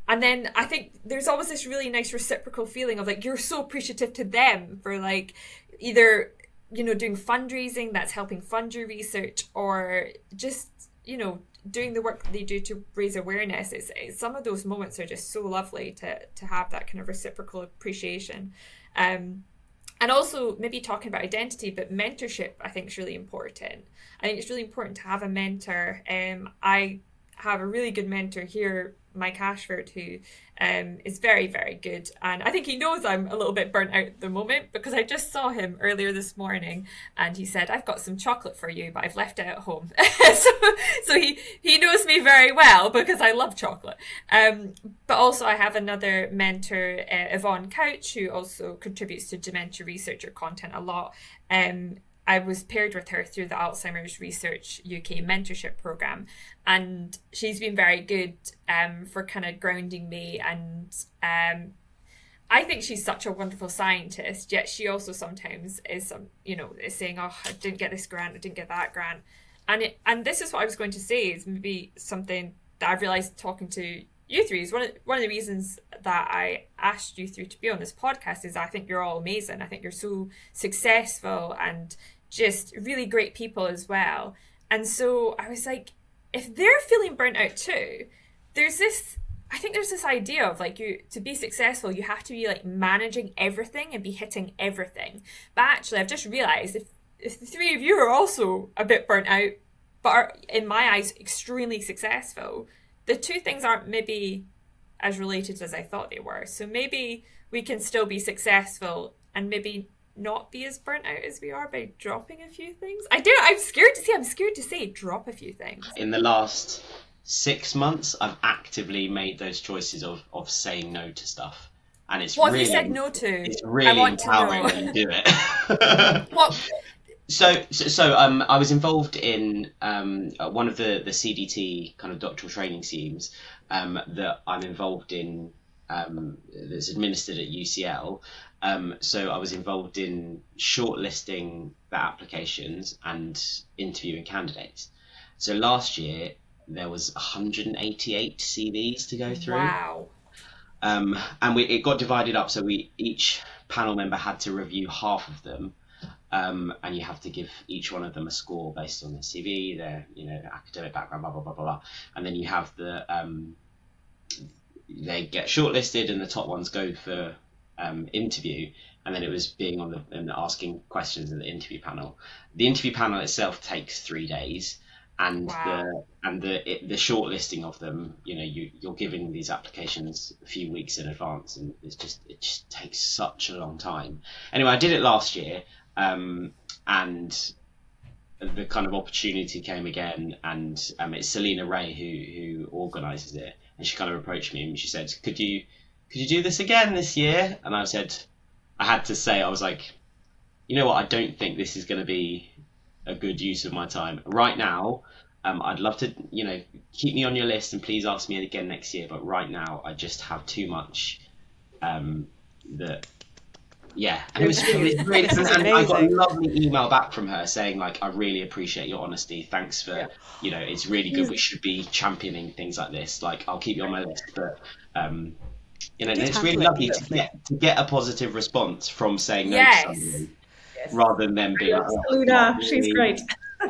then I think there's always this really nice reciprocal feeling of like, you're so appreciative to them for like either, doing fundraising that's helping fund your research, or just, doing the work that they do to raise awareness. It's some of those moments are just so lovely to have that kind of reciprocal appreciation. And also maybe talking about identity, but mentorship I think is really important. I think it's really important to have a mentor. I have a really good mentor here, Mike Ashford, who is very, very good. And I think he knows I'm a little bit burnt out at the moment, because I just saw him earlier this morning and he said, I've got some chocolate for you, but I've left it at home. so he knows me very well because I love chocolate. But also I have another mentor, Yvonne Couch, who also contributes to dementia researcher content a lot. I was paired with her through the Alzheimer's Research UK mentorship programme, and she's been very good for kind of grounding me. And I think she's such a wonderful scientist, yet she also sometimes is is saying, oh, I didn't get this grant, I didn't get that grant. And this is what I was going to say, is maybe something that I've realised talking to you three is one of the reasons that I asked you three to be on this podcast is I think you're all amazing. I think you're so successful and just really great people as well. And so I was like, if they're feeling burnt out too, there's this idea of like, to be successful, you have to be like managing everything and be hitting everything. But actually I've just realised if the three of you are also a bit burnt out, but are in my eyes extremely successful, the two things aren't maybe as related as I thought they were. So maybe we can still be successful and maybe not be as burnt out as we are by dropping a few things. I'm scared to say drop a few things. In the last 6 months, I've actively made those choices of saying no to stuff. And it's what really, have you said no to? It's really empowering when you do it. What? So I was involved in one of the CDT kind of doctoral training schemes that I'm involved in, that's administered at UCL. So I was involved in shortlisting the applications and interviewing candidates. So last year there was 188 CVs to go through. Wow. And it got divided up. So each panel member had to review half of them. And you have to give each one of them a score based on their CV, their academic background, blah blah blah blah blah. And then you have they get shortlisted, and the top ones go for interview. And then it was being on and asking questions in the interview panel. The interview panel itself takes 3 days, and wow. the shortlisting of them, you're giving these applications a few weeks in advance, and it just takes such a long time. Anyway, I did it last year. And the kind of opportunity came again, and it's Selena Ray who organises it, and she kind of approached me and she said, could you do this again this year? And I had to say, I was like, you know what, I don't think this is going to be a good use of my time right now. I'd love to, keep me on your list and please ask me again next year, but right now I just have too much that. Yeah, and it was really, and I got a lovely email back from her saying like, I really appreciate your honesty. Thanks for, it's really good. We should be championing things like this. Like, I'll keep you on my list, but it's really lovely to get a positive response from saying no to somebody, rather than them being like, she's great.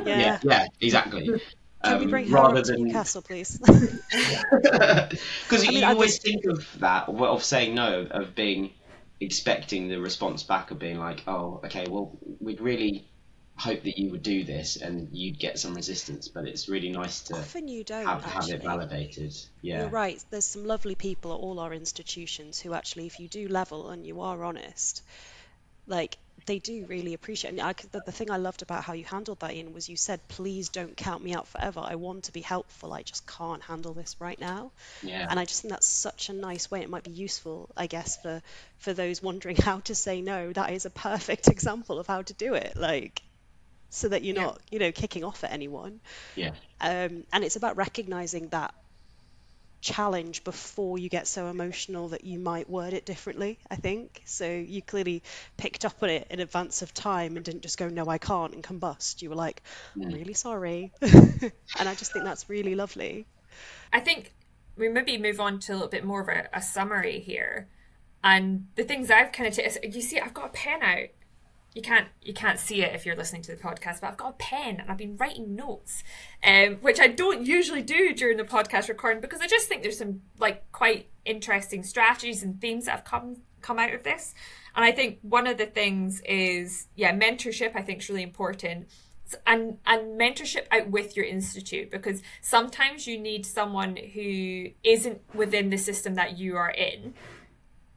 Yeah, exactly. Can we bring her to Newcastle, please? Because you always think of that, of saying no, of being expecting the response back of being like, oh, okay, well, we'd really hope that you would do this, and you'd get some resistance, but it's really nice to often you don't have it validated. Yeah, you're right, there's some lovely people at all our institutions who actually, if you do level and you are honest, like, they do really appreciate it. And the thing I loved about how you handled that, Ian, was you said, please don't count me out forever. I want to be helpful. I just can't handle this right now. Yeah. And I just think that's such a nice way. It might be useful, I guess, for those wondering how to say no. That is a perfect example of how to do it, like, so that you're not, kicking off at anyone. Yeah. And it's about recognizing that challenge before you get so emotional that you might word it differently, I think. So you clearly picked up on it in advance of time and didn't just go, no, I can't, and combust. You were like, I'm really sorry. And I just think that's really lovely. I think we maybe move on to a little bit more of a summary here. And the things I've kind of taken, you see, I've got a pen out. You can't see it if you're listening to the podcast, but I've got a pen and I've been writing notes, which I don't usually do during the podcast recording, because I just think there's some like quite interesting strategies and themes that have come out of this. And I think one of the things is, mentorship, I think, is really important. And mentorship out with your institute, because sometimes you need someone who isn't within the system that you are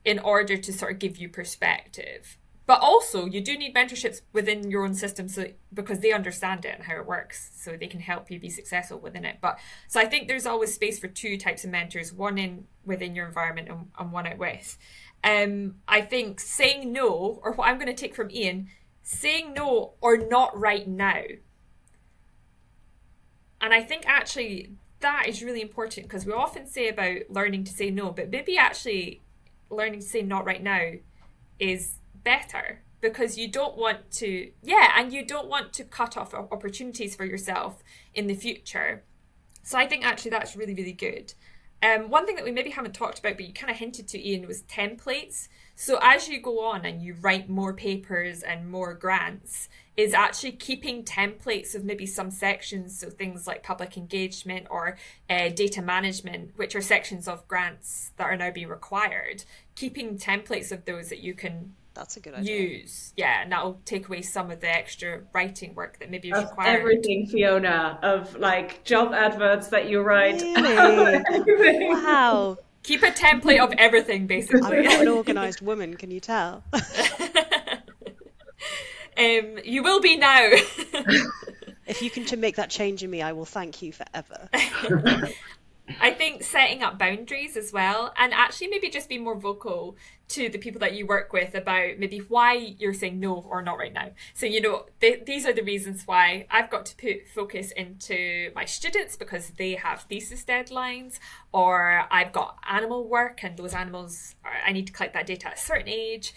in order to sort of give you perspective. But also, you do need mentorships within your own system, because they understand it and how it works, so they can help you be successful within it. So I think there's always space for two types of mentors, one within your environment and one out with. I think saying no, or what I'm going to take from Ian, saying no or not right now. And I think actually that is really important, because we often say about learning to say no, but maybe actually learning to say not right now is better, because you don't want to cut off opportunities for yourself in the future. So I think actually that's really, really good. One thing that we maybe haven't talked about, but you kind of hinted to, Ian, was templates. So as you go on and you write more papers and more grants, is actually keeping templates of maybe some sections, so things like public engagement or data management, which are sections of grants that are now being required, keeping templates of those that you can That's a good idea. use. Yeah, and that'll take away some of the extra writing work that maybe is required. Everything, Fiona, of like job adverts that you write. Really? Wow. Keep a template of everything, basically. I'm not an organised woman, can you tell? You will be now. If you can make that change in me, I will thank you forever. I think setting up boundaries as well, and actually maybe just be more vocal to the people that you work with about maybe why you're saying no or not right now. So, these are the reasons why I've got to put focus into my students, because they have thesis deadlines, or I've got animal work and those animals, I need to collect that data at a certain age.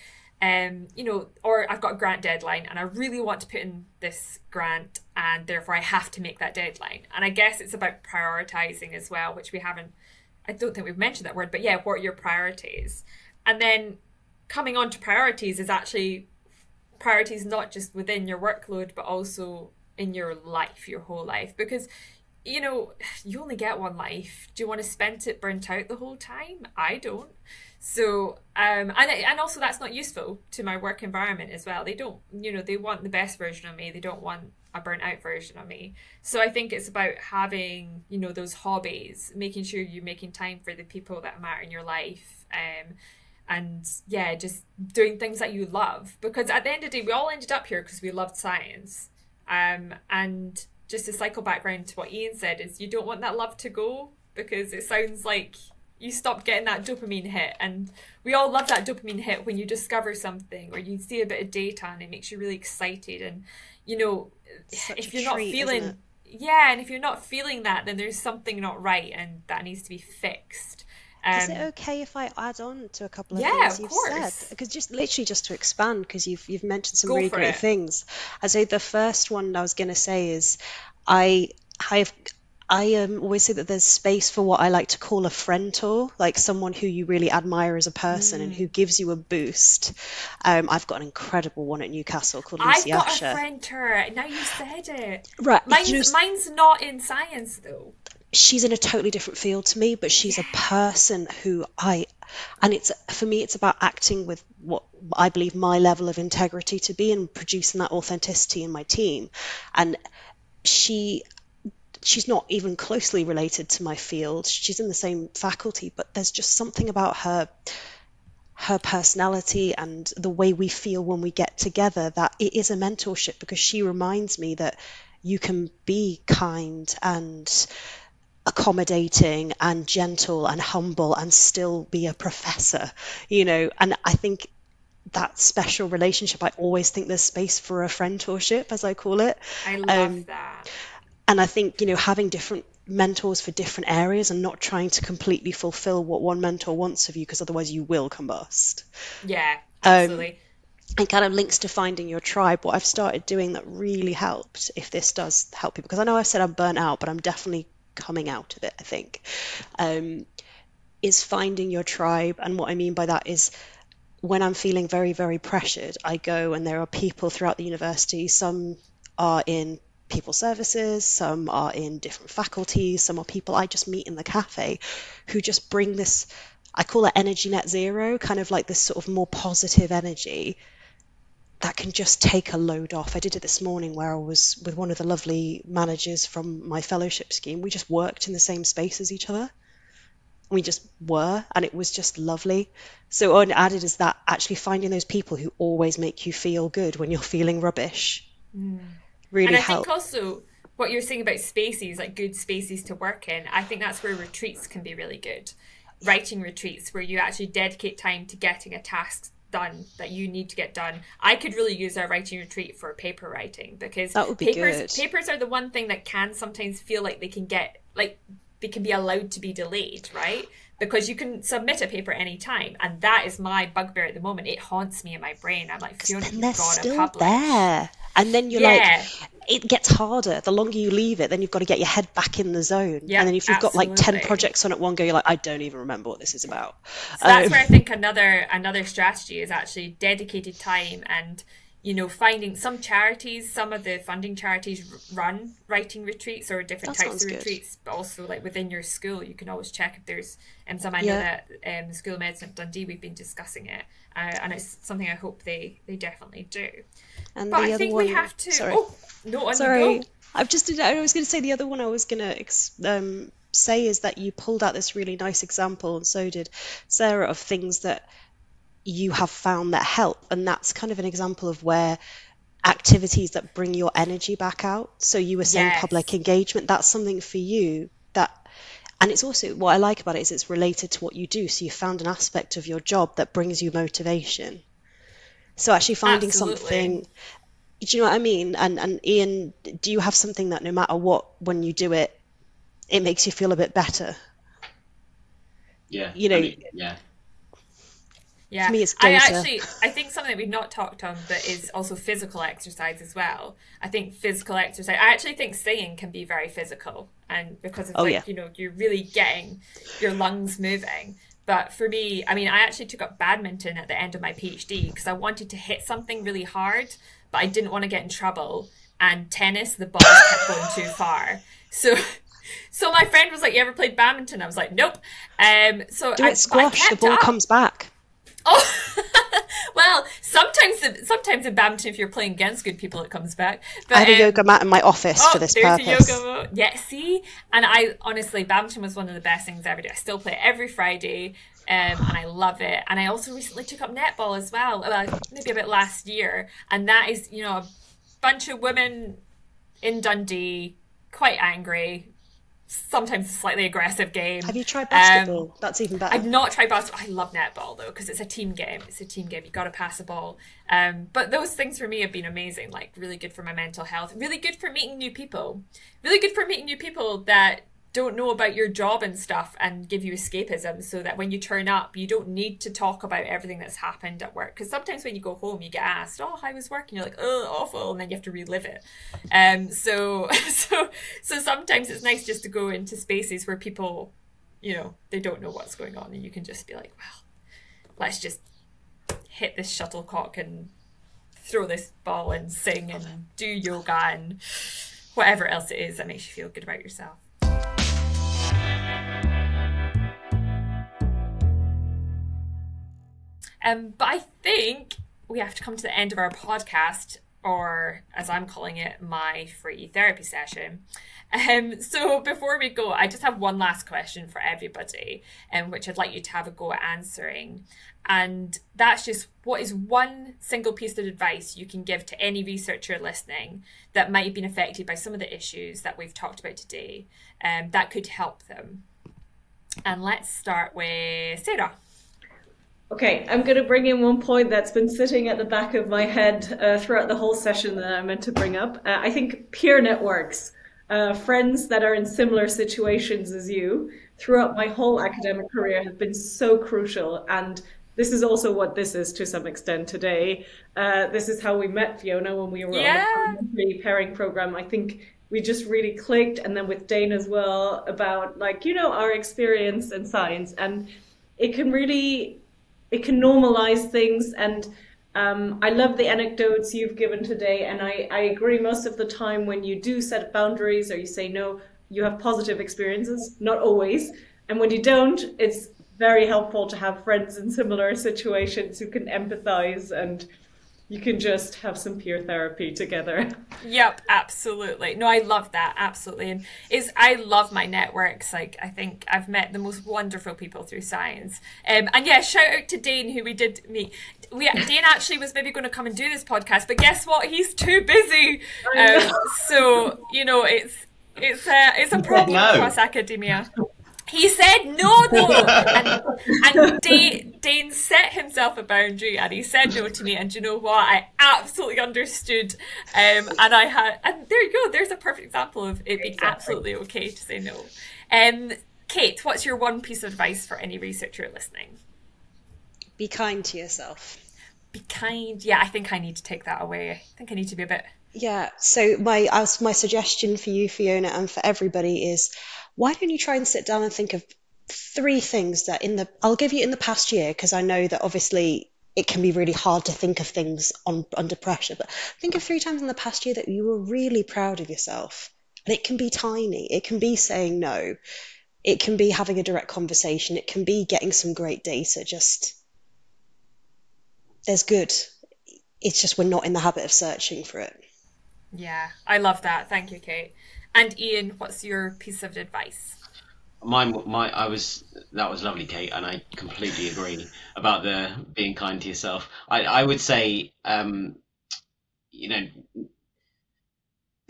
Or I've got a grant deadline and I really want to put in this grant, and therefore I have to make that deadline. And I guess it's about prioritizing as well, which I don't think we've mentioned that word, but yeah, what are your priorities? And then coming on to priorities is actually priorities not just within your workload, but also in your life, your whole life, because you only get one life. Do you want to spend it burnt out the whole time? I don't. So, and also that's not useful to my work environment as well. They don't, they want the best version of me. They don't want a burnt out version of me. So I think it's about having, those hobbies, making sure you're making time for the people that matter in your life. And yeah, just doing things that you love, because at the end of the day, we all ended up here because we loved science. And just to cycle back around to what Ian said, is you don't want that love to go, because it sounds like you stopped getting that dopamine hit. And we all love that dopamine hit when you discover something or you see a bit of data and it makes you really excited. And, if you're not feeling, and if you're not feeling that, then there's something not right and that needs to be fixed. Is it okay if I add on to a couple of things you've said? Because just to expand, because you've mentioned some really great things. So the first one I was going to say is I always say that there's space for what I like to call a Fronto, like someone who you really admire as a person and who gives you a boost. I've got an incredible one at Newcastle called Lucy Asher. I've got a Fronto. Now you said it. Right. Mine's not in science though. She's in a totally different field to me, but she's a person who for me, it's about acting with what I believe my level of integrity to be and producing that authenticity in my team. And she's not even closely related to my field. She's in the same faculty, but there's just something about her her personality and the way we feel when we get together, that it is a mentorship, because she reminds me that you can be kind and accommodating and gentle and humble and still be a professor, and I think that special relationship, I always think there's space for a friendship, as I call it. I love that. And I think, having different mentors for different areas and not trying to completely fulfill what one mentor wants of you, because otherwise you will combust. Yeah, absolutely. It kind of links to finding your tribe. What I've started doing that really helped, if this does help people, because I know I've said I'm burnt out, but I'm definitely coming out of it, I think, is finding your tribe. And what I mean by that is, when I'm feeling very, very pressured, I go, and there are people throughout the university. Some are in people services, some are in different faculties, some are people I just meet in the cafe who just bring this, I call it energy net zero, kind of like this sort of more positive energy that can just take a load off. I did it this morning where I was with one of the lovely managers from my fellowship scheme. We just worked in the same space as each other. We just were, and it was just lovely. So on added is that actually finding those people who always make you feel good when you're feeling rubbish really helps. And I think also what you're saying about spaces, like good spaces to work in, I think that's where retreats can be really good. Writing retreats where you actually dedicate time to getting a task done that you need to get done. I could really use a writing retreat for paper writing, because that would be good. Papers are the one thing that can sometimes feel like they can be allowed to be delayed, right? Because you can submit a paper any time, and that is my bugbear at the moment. It haunts me in my brain. I'm like, Fiona, you've got to publish. There. And then you're like, it gets harder. The longer you leave it, then you've got to get your head back in the zone. Yeah, and then if you've got like 10 projects on at one go, you're like, I don't even remember what this is about. So that's where I think another strategy is actually dedicated time, and finding some charities, some of the funding charities run writing retreats or different types of retreats, but also like within your school, you can always check if there's some. I know that the School of Medicine at Dundee, we've been discussing it, and it's something I hope they definitely do. And but I think we have to. Sorry. Oh no, on sorry. you go. I was going to say the other one I was going to say is that you pulled out this really nice example, and so did Sarah, of things that you have found that help, and that's kind of an example of where activities that bring your energy back out. So you were saying public engagement, that's something for you and it's also, what I like about it is it's related to what you do. So you found an aspect of your job that brings you motivation. So actually finding something, do you know what I mean? And Ian, do you have something that no matter what, when you do it, it makes you feel a bit better? Yeah. Yeah, for me it's I think something that we've not talked on, but is also physical exercise as well. I think physical exercise, I actually think singing can be very physical, and because of you're really getting your lungs moving. But for me, I actually took up badminton at the end of my PhD because I wanted to hit something really hard, but I didn't want to get in trouble. And tennis, the ball kept going too far. So my friend was like, "You ever played badminton?" I was like, "Nope." So do it squash. The ball comes back. Oh, well, sometimes in badminton, if you're playing against good people, it comes back. But, I have a yoga mat in my office for this purpose. There's a yoga mat. Yeah, see? And I honestly, badminton was one of the best things I ever did. I still play it every Friday, and I love it. And I also recently took up netball as well, maybe about last year. And that is, a bunch of women in Dundee, quite angry, sometimes a slightly aggressive game. Have you tried basketball? That's even better. I've not tried basketball. I love netball though, because it's a team game. You got to pass the ball. But those things for me have been amazing. Like really good for my mental health. Really good for meeting new people. Really good for meeting new people that don't know about your job and stuff, and give you escapism, so that when you turn up, you don't need to talk about everything that's happened at work. Because sometimes when you go home, you get asked, "Oh, how was work?" And you're like, "Oh, awful," and then you have to relive it. So sometimes it's nice just to go into spaces where people, they don't know what's going on, and you can just be like, "Well, let's just hit this shuttlecock and throw this ball and sing and do yoga and whatever else it is that makes you feel good about yourself." But I think we have to come to the end of our podcast. or as I'm calling it, my free therapy session. So before we go, I just have one last question for everybody, which I'd like you to have a go at answering. And that's just, what is one single piece of advice you can give to any researcher listening that might have been affected by some of the issues that we've talked about today, that could help them? And let's start with Sarah. Okay, I'm going to bring in one point that's been sitting at the back of my head throughout the whole session that I meant to bring up. I think peer networks, friends that are in similar situations as you, throughout my whole academic career have been so crucial. And this is also what this is to some extent today. This is how we met, Fiona, when we were on the parliamentary pairing program. I think we just really clicked, and then with Dane as well, about like, you know, our experience in science. And it can normalize things. And I love the anecdotes you've given today. And I agree, most of the time when you do set boundaries or you say no, you have positive experiences, not always. And when you don't, it's very helpful to have friends in similar situations who can empathize, and you can just have some peer therapy together. Yep, absolutely. No, I love that. Absolutely. And I love my networks. Like, I think I've met the most wonderful people through science. And yeah, shout out to Dane, who we did meet. Dane actually was maybe going to come and do this podcast, but guess what? He's too busy. So, you know, it's a problem across academia. He said no, though, and Dane set himself a boundary, and he said no to me. And you know what? I absolutely understood, and there you go. There's a perfect example of it being absolutely okay to say no. Kate, what's your one piece of advice for any researcher listening? Be kind to yourself. Be kind. Yeah, I think I need to take that away. I think I need to be a bit. Yeah. So my suggestion for you, Fiona, and for everybody is, why don't you try and sit down and think of 3 things that I'll give you in the past year, because I know that obviously it can be really hard to think of things under pressure, but think of 3 times in the past year that you were really proud of yourself. And it can be tiny. It can be saying no. It can be having a direct conversation. It can be getting some great data. Just, there's good. It's just we're not in the habit of searching for it. Yeah, I love that. Thank you, Kate. And Ian, what's your piece of advice? That was lovely, Kate, and I completely agree about the being kind to yourself. I would say, you know,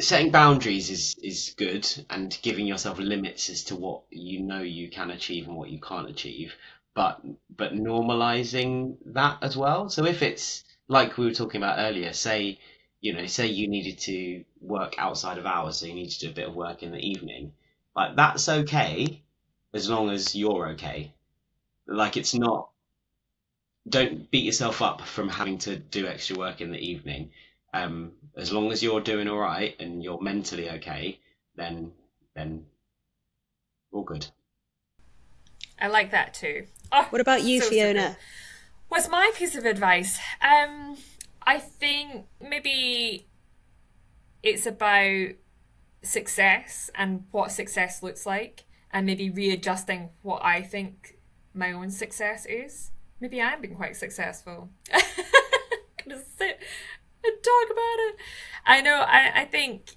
setting boundaries is good, and giving yourself limits as to what you know you can achieve and what you can't achieve, but normalizing that as well. So if it's like we were talking about earlier, say you needed to work outside of hours, so you need to do a bit of work in the evening. Like, that's okay, as long as you're okay. Like, it's not, don't beat yourself up from having to do extra work in the evening. As long as you're doing all right and you're mentally okay, then all good. I like that too. Oh, what about you, Fiona? What's my piece of advice? I think maybe it's about success and what success looks like, and maybe readjusting what I think my own success is. Maybe I'm being quite successful. I'm gonna sit and talk about it. I know. I think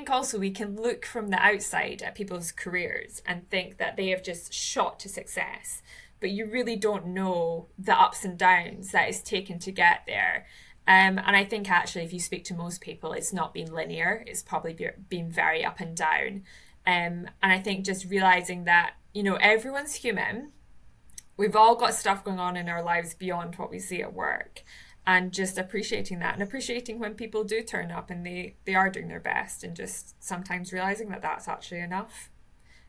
also we can look from the outside at people's careers and think that they have just shot to success, but you really don't know the ups and downs that it's taken to get there. And I think actually if you speak to most people, it's not been linear. It's probably been very up and down. And I think just realizing that, you know, everyone's human. We've all got stuff going on in our lives beyond what we see at work. And just appreciating that, and appreciating when people do turn up and they are doing their best, and just sometimes realizing that that's actually enough.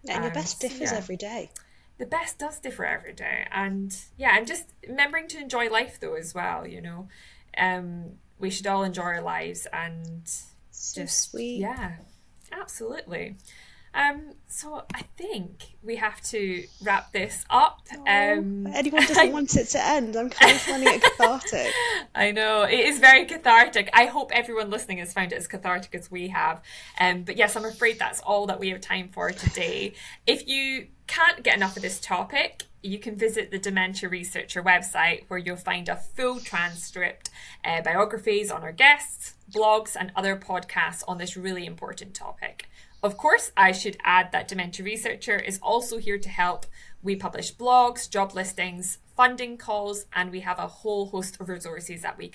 And your best differs every day. The best does differ every day. And yeah, and just remembering to enjoy life though as well, you know. We should all enjoy our lives, and so just sweet. Yeah, absolutely. So I think we have to wrap this up. Anyone doesn't want it to end. I'm kind of finding it cathartic. I know, it is very cathartic. I hope everyone listening has found it as cathartic as we have. But yes, I'm afraid that's all that we have time for today. If you can't get enough of this topic, you can visit the Dementia Researcher website, where you'll find a full transcript, biographies on our guests, blogs and other podcasts on this really important topic. Of course, I should add that Dementia Researcher is also here to help. We publish blogs, job listings, funding calls, and we have a whole host of resources that we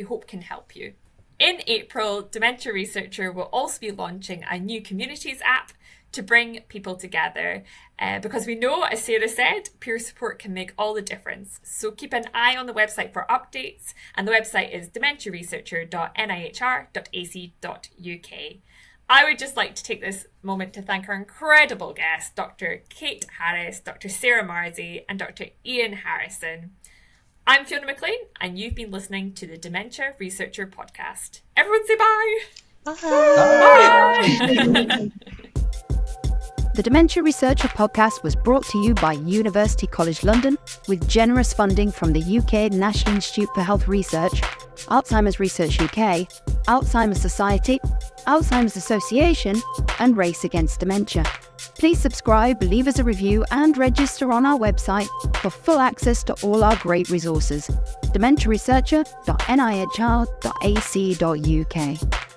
hope can help you. In April, Dementia Researcher will also be launching a new communities app to bring people together, because we know, as Sarah said, peer support can make all the difference. So keep an eye on the website for updates, and the website is dementiaresearcher.nihr.ac.uk. I would just like to take this moment to thank our incredible guests, Dr. Kate Harris, Dr. Sarah Marzi, and Dr. Ian Harrison. I'm Fiona McLean, and you've been listening to the Dementia Researcher podcast. Everyone say bye! Bye! Bye! The Dementia Researcher podcast was brought to you by University College London with generous funding from the UK National Institute for Health Research, Alzheimer's Research UK, Alzheimer's Society, Alzheimer's Association, and Race Against Dementia. Please subscribe, leave us a review, and register on our website for full access to all our great resources. dementiaresearcher.nihr.ac.uk.